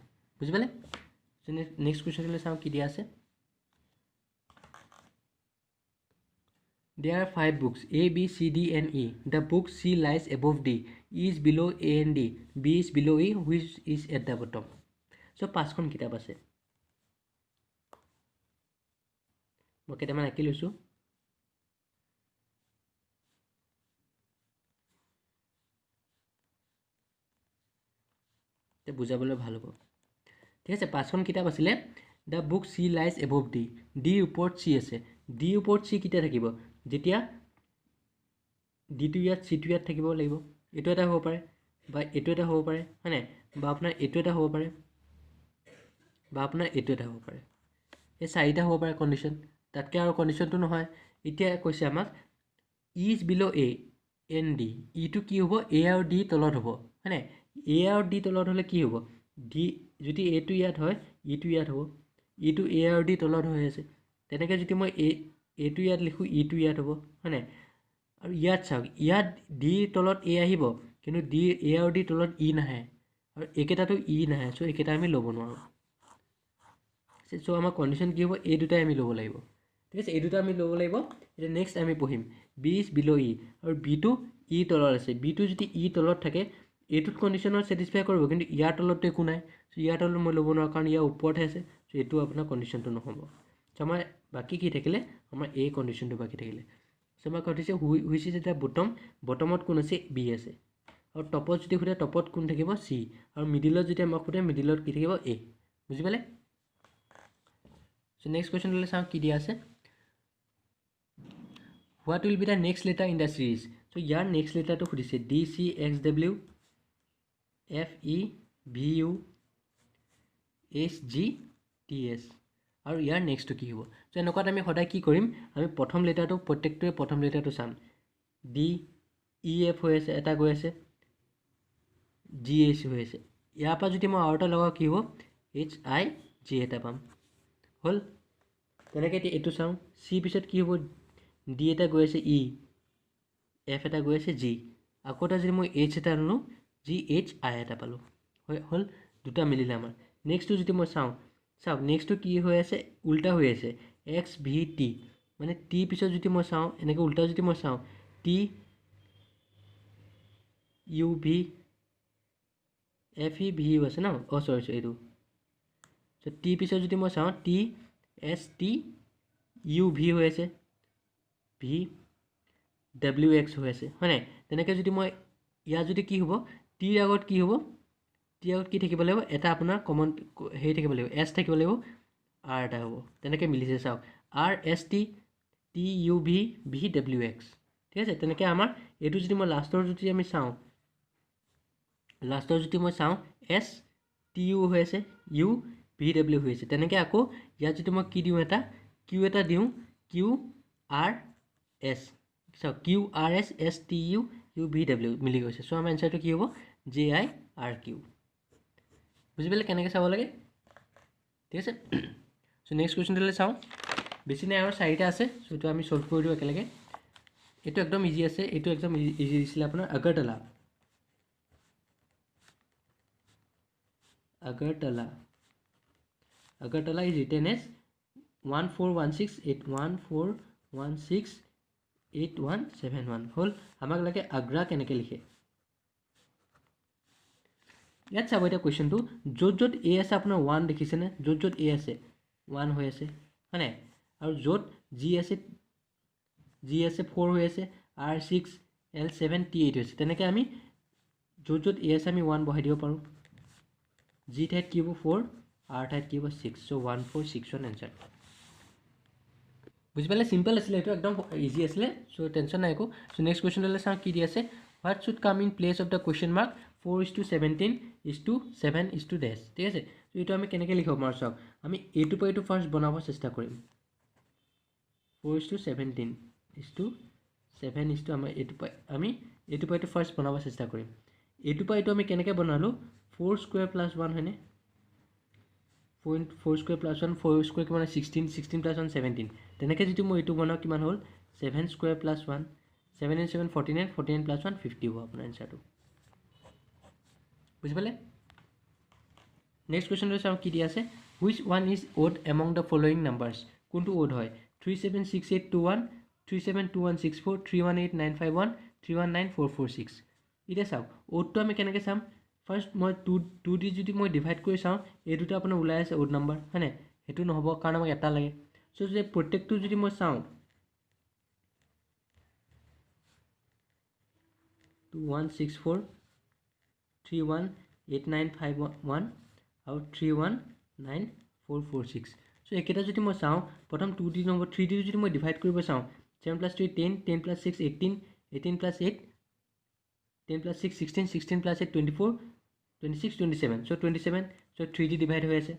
বুজি পালে চ' নেক্সট কুৱেশ্যনলৈ চাওঁ কি দিয়া আছে There are 5 books A, B, C, D, and E. The book C lies above D. E is below A and D. B is below E, which is at the bottom. So, 5খন কিতাপ আছে মই কেইটামান আঁকি লৈছোঁ বুজাবলৈ ভাল হ'ব ঠিক আছে 5খন কিতাপ আছিলে the book C lies above D ডিৰ ওপৰত চি আছে ডিৰ ওপৰত চি কেতিয়া থাকিব যেতিয়া ডিটো ইয়াত চিটো ইয়াত থাকিব লাগিব এইটো এটা হ'ব পাৰে বা এইটো এটা হ'ব পাৰে হয়নে বা আপোনাৰ এইটো এটা হ'ব পাৰে বা আপোনাৰ এইটো এটা হ'ব পাৰে এই 4টা হ'ব পাৰে কণ্ডিশ্যন তাতকৈ আৰু কণ্ডিশ্যনটো নহয় এতিয়া কৈছে আমাক is bill' A N D ইটো কি হ'ব এ আৰু ডি তলত হ'ব হয়নে এ আৰু ডি তলত হ'লে কি হ'ব ডি যদি এটো ইয়াত হয় ইটো ইয়াত হ'ব ইটো এ আৰু ডি তলত হৈ আছে তেনেকৈ যদি মই এটো ইয়াত লিখোঁ ইটো ইয়াত হ'ব হয়নে আৰু ইয়াত চাওক ইয়াত ডিৰ তলত এ আহিব কিন্তু ডি এ আৰু ডিৰ তলত ই নাহে আৰু এইকেইটাতো ই নাহে চ' এইকেইটা আমি ল'ব নোৱাৰোঁ চ' আমাৰ কণ্ডিশ্যন কি হ'ব এই দুটাই আমি ল'ব লাগিব ঠিক আছে এই দুটা আমি ল'ব লাগিব এতিয়া নেক্সট আমি পঢ়িম বি ইজ বিল' ই আৰু বিটো ই তলত আছে বিটো যদি ই তলত থাকে এইটোত কণ্ডিশ্যনত ছেটিছফাই কৰিব কিন্তু ইয়াৰ তলততো একো নাই চ' ইয়াৰ তলত মই ল'ব নোৱাৰোঁ কাৰণ ইয়াৰ ওপৰতহে আছে চ' এইটো আপোনাৰ কণ্ডিশ্যনটো নহ'ব চ' আমাৰ বাকী কি থাকিলে আমাৰ এই কণ্ডিশ্যনটো বাকী থাকিলে চ' আমাক সুধিছে হুইচ ইজ এটা বটমত কোন আছে বি আছে আৰু টপত যদি সোধে টপত কোন থাকিব চি আৰু মিডিলত যদি আমাক সোধে মিডিলত কি থাকিব এ বুজি পালে চ' নেক্সট কুৱেশ্যনলৈ চাওঁ কি দিয়া আছে what will be the next letter in the series so' ইয়াৰ নেক্সট লেটাৰটো সুধিছে D C X W F E V U H G T S আৰু ইয়াৰ নেক্সটটো কি হ'ব চ' এনেকুৱাত আমি সদায় কি কৰিম আমি প্ৰথম লেটাৰটো প্ৰত্যেকটোৱে প্ৰথম লেটাৰটো চাম ডি ই এফ হৈ আছে এটা গৈ আছে জি এইচ হৈ আছে ইয়াৰ পৰা যদি মই আৰু এটা লগাওঁ কি হ'ব এইচ আই জি এটা পাম হ'ল তেনেকৈ এতিয়া এইটো চাওঁ চি পিছত কি হ'ব ডি এটা গৈ আছে ই এফ এটা গৈ আছে জি আকৌ এটা যদি মই এইচ এটা ল'লোঁ জি এইচ আই এটা পালোঁ হ'ল দুটা মিলিলে আমাৰ নেক্সটটো যদি মই চাওক নেক্সটটো কি হৈ আছে উল্টা হৈ আছে এক্স ভি টি মানে টি পিছত যদি মই চাওঁ এনেকৈ উল্টা যদি মই চাওঁ T U V F E V U আছে ন অ' চৰি এইটো চ' টি পিছত যদি মই চাওঁ T S T U V হৈ আছে ভি ডব্লিউ এক্স হৈ আছে হয় নাই তেনেকৈ যদি মই ইয়াত যদি কি হ'ব টিৰ আগত কি হ'ব টিৰ আগত কি থাকিব লাগিব এটা আপোনাৰ কমন হেৰি থাকিব লাগিব এছ থাকিব লাগিব আৰ এটা হ'ব তেনেকৈ মিলিছে চাওক R S T T U V V W X ঠিক আছে তেনেকৈ আমাৰ এইটো যদি মই লাষ্টৰ যদি আমি চাওঁ লাষ্টৰ যদি মই চাওঁ এছ টি ইউ হৈ আছে ইউ ভি ডব্লিউ হৈ আছে তেনেকৈ আকৌ ইয়াত যদি মই কি দিওঁ এটা কিউ এটা দিওঁ কিউ আৰ এছ চাওক Q R S S T U U V W মিলি গৈছে চ' আমাৰ এনচাৰটো কি হ'ব জে আই আৰ কিউ বুজি পালে কেনেকৈ চাব লাগে ঠিক আছে চ' নেক্সট কুৱেশ্যনটোলৈ চাওঁ বেছি নাই আৰু চাৰিটা আছে চ' এইটো আমি ছল্ভ কৰি দিওঁ একেলগে এইটো একদম ইজি আছে এইটো একদম ইজি দিছিলে আপোনাৰ আগৰতলা is written as 141681416171 হ'ল আমাক লাগে আগ্ৰা কেনেকৈ লিখে ইয়াত চাব এতিয়া কুৱেশ্যনটো য'ত য'ত এ আছে আপোনাৰ 1 দেখিছেনে য'ত য'ত এ আছে 1 হৈ আছে হয় নাই আৰু য'ত জি আছে 4 হৈ আছে আৰ 6 এল 7 টি 8 হৈছে তেনেকৈ আমি য'ত য'ত এ আছে আমি 1 বহাই দিব পাৰোঁ জি ঠাইত কি হ'ব 4 আৰ ঠাইত কি হ'ব 6 চ' 1461 এনচাৰ বুজি পালে চিম্পল আছিলে এইটো একদম ইজি আছিলে চ' টেনশ্যন নাই একো চ' নেক্সট কুৱেশ্যনলৈ চাওঁ কি দি আছে what should come in place of the question mark 4:17:7:ডেছ ঠিক আছে চ' এইটো আমি কেনেকৈ লিখিব পাৰোঁ চাওক আমি এইটোৰ পৰা এইটো ফাৰ্ষ্ট বনাব চেষ্টা কৰিম 4:17:7 আমাৰ এইটো পৰা আমি এইটোৰ পৰা এইটো ফাৰ্ষ্ট বনাব চেষ্টা কৰিম এইটোৰ পৰা এইটো আমি কেনেকৈ বনালোঁ 4 স্কুৱেৰ প্লাছ 1 হয়নে 4 স্কুৱেৰ প্লাছ 1 4 স্কুৱেৰ কিমান 16 প্লাছ 1 17 তেনেকৈ যদি মই এইটো বনাওঁ কিমান হ'ল 7 স্কুৱেৰ প্লাছ 1 7 and 7 49 49 প্লাছ 1 50 হ'ব আপোনাৰ এনচাৰটো বুজি পালে নেক্সট কুৱেশ্যনটো চাওঁ কি দিয়া আছে which one is odd among the following numbers কোনটো অড হয় 376821 372164 318951 319446 এতিয়া চাওক অডটো আমি কেনেকৈ চাম ফাৰ্ষ্ট মই টু দি যদি মই ডিভাইড কৰি চাওঁ এই দুটা আপোনাৰ ওলাই আছে অড নাম্বাৰ হয়নে সেইটো নহ'ব কাৰণ আমাক এটা লাগে চ' যদি প্ৰত্যেকটো যদি মই চাওঁ 2164 318951 আৰু 319446 চ' এইকেইটা যদি মই চাওঁ প্ৰথম 2D নম্বৰ 3D যদি মই ডিভাইড কৰিব চাওঁ 7 + 3 10 10 + 6 18 18 + 8 10 + 6 16 16 + 8 24 26 27 চ' 27 চ' 3D ডিভাইড হৈ আছে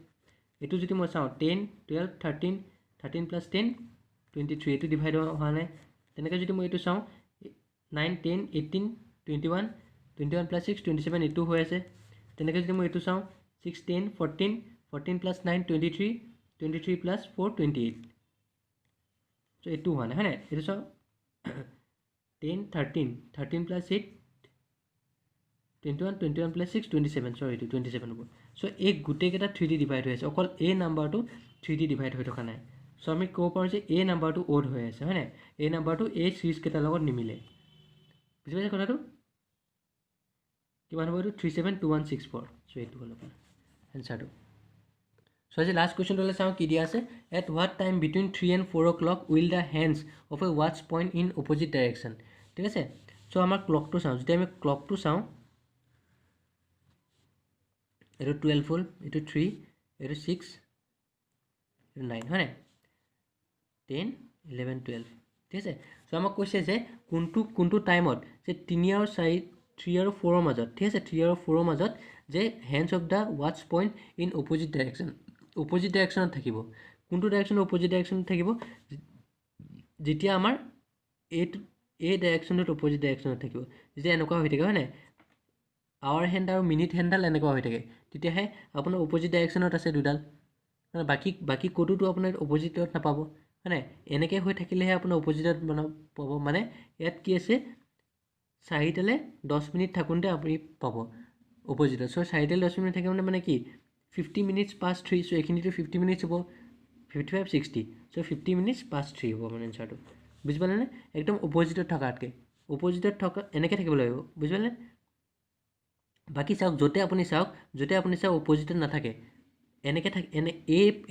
এইটো যদি মই চাওঁ 10 12 13 13 + 10 23 এইটো ডিভাইড হোৱা নাই তেনেকৈ যদি মই এইটো চাওঁ 9 10 18 21 21 + 6 27 এইটো হৈ আছে তেনেকৈ যদি মই এইটো চাওঁ 6 10 14 14 + 9 23 23 + 4 28 চ' এইটো হোৱা নাই হয় নাই এইটো চাওঁ 10 13 13 + 8 21 21 + 6 27 চৰি এইটো 27 হ'ব চ' এই গোটেইকেইটা 3D ডিভাইড হৈ আছে অকল এই নাম্বাৰটো 3D ডিভাইড হৈ থকা নাই চ' আমি ক'ব পাৰোঁ যে এই নাম্বাৰটো অড হৈ আছে হয় নাই এই নাম্বাৰটো এই চিৰিজকেইটাৰ লগত নিমিলে বুজি পাইছে কথাটো কিমান হ'ব এইটো 372164 চ' এইটো হ'ল আপোনাৰ এনচাৰটো চ' আজি লাষ্ট কুৱেশ্যনটোলৈ চাওঁ কি দিয়া আছে at what time between 3 and 4 o'clock will the hands of a ৱাটছ পইণ্ট ইন অপজিট ডাইৰেকশ্যন ঠিক আছে চ' আমাৰ ক্লকটো চাওঁ যদি আমি ক্লকটো চাওঁ এইটো 12 হ'ল এইটো 3 এইটো 6 এইটো 9 হয় নাই 10 11 12 ঠিক আছে চ' আমাক কৈছে যে কোনটো টাইমত যে 3 আৰু 4 3 আৰু 4ৰ মাজত ঠিক আছে 3 আৰু 4ৰ মাজত যে হেণ্ডছ অফ দ্য ৱাটছ পইণ্ট ইন অপজিট ডাইৰেকশ্যনত থাকিব কোনটো ডাইৰেকশ্যনত অপজিট ডাইৰেকশ্যনত থাকিব যেতিয়া আমাৰ এই ডাইৰেকশ্যনত অপজিট ডাইৰেকশ্যনত থাকিব যেতিয়া এনেকুৱা হৈ থাকে হয় নাই আৱাৰ হেণ্ড আৰু মিনিট হেণ্ডডাল এনেকুৱা হৈ থাকে তেতিয়াহে আপোনাৰ অপজিট ডাইৰেকশ্যনত আছে দুডাল বাকী ক'তোতো আপোনাৰ অপজিটত নাপাব হয় নাই এনেকৈ হৈ থাকিলেহে আপোনাৰ অপজিটত পাব মানে ইয়াত কি আছে 4টালৈ 10 মিনিট থাকোঁতে আপুনি পাব অপজিটত চ' 4টালৈ 10 মিনিট থাকে মানে কি 50 minutes past 3 চ' এইখিনিতো 50 minutes হ'ব 55 60 চ' 50 minutes past 3 হ'ব মানে এনচাৰটো বুজি পালেনে একদম অপজিটত থকাতকৈ অপজিটত থকা এনেকৈ থাকিব লাগিব বুজি পালেনে বাকী চাওক য'তে আপুনি চাওক অপজিটত নাথাকে এনেকৈ থাকে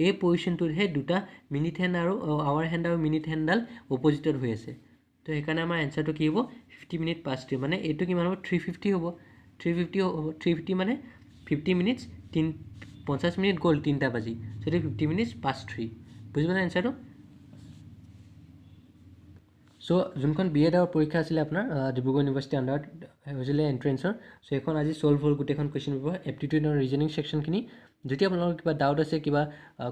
এই পজিশ্যনটোতহে দুটা মিনিট হেণ্ড আৰু আৱাৰ হেণ্ড আৰু মিনিট হেণ্ডডাল অপজিটত হৈ আছে তো সেইকাৰণে আমাৰ এনচাৰটো কি হ'ব 50 মিনিট পাছ 3 মানে এইটো কিমান হ'ব 350 হ'ব 350 মানে 50 মিনিটছ 50 মিনিট গ'ল 3টা বাজি সেইটো 50 মিনিটছ পাছ 3 বুজি পালে এনচাৰটো সো যোনখন BEd পৰীক্ষা আছিলে আপোনাৰ ডিব্ৰুগড় ইউনিভাৰ্চিটি আণ্ডাৰত হৈছিলে এণ্ট্ৰেঞ্চৰ সো এখন আজি সলভ হ'ল গোটেইখন কুৱেশ্যন পেপাৰ এপ্টিটিউড আৰু ৰিজনিং ছেকশ্যনখিনি যদি আপোনালোকৰ কিবা ডাউট আছে কিবা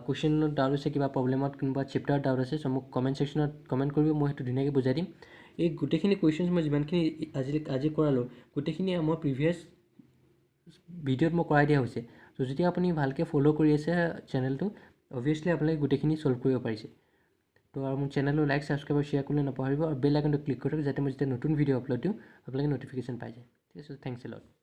কুৱেশ্যনত ডাউট আছে কিবা প্ৰব্লেমত কোনোবা চেপ্টাৰত ডাউট আছে সো মোক কমেণ্ট ছেকশ্যনত কমেণ্ট কৰিব মই সেইটো ধুনীয়াকৈ বুজাই দিম এই গোটেইখিনি কুৱেশ্যনছ মই যিমানখিনি আজি কৰালোঁ গোটেইখিনি মই প্ৰিভিয়াছ ভিডিঅ'ত মই কৰাই দিয়া হৈছে ত' যেতিয়া আপুনি ভালকৈ ফ'ল' কৰি আছে চেনেলটো অভিয়াছলি আপোনালোকে গোটেইখিনি ছল্ভ কৰিব পাৰিছে তো আৰু মোৰ চেনেলটো লাইক ছাবস্ক্ৰাইব আৰু শ্বেয়াৰ কৰিবলৈ নাপাহৰিব আৰু বেল আইকনটো ক্লিক কৰি যাতে মই যেতিয়া নতুন ভিডিঅ' আপলোড দিওঁ আপোনালোকে ন'টিফিকেশ্যন পাই যায় ঠিক আছে থেংকছ এ লট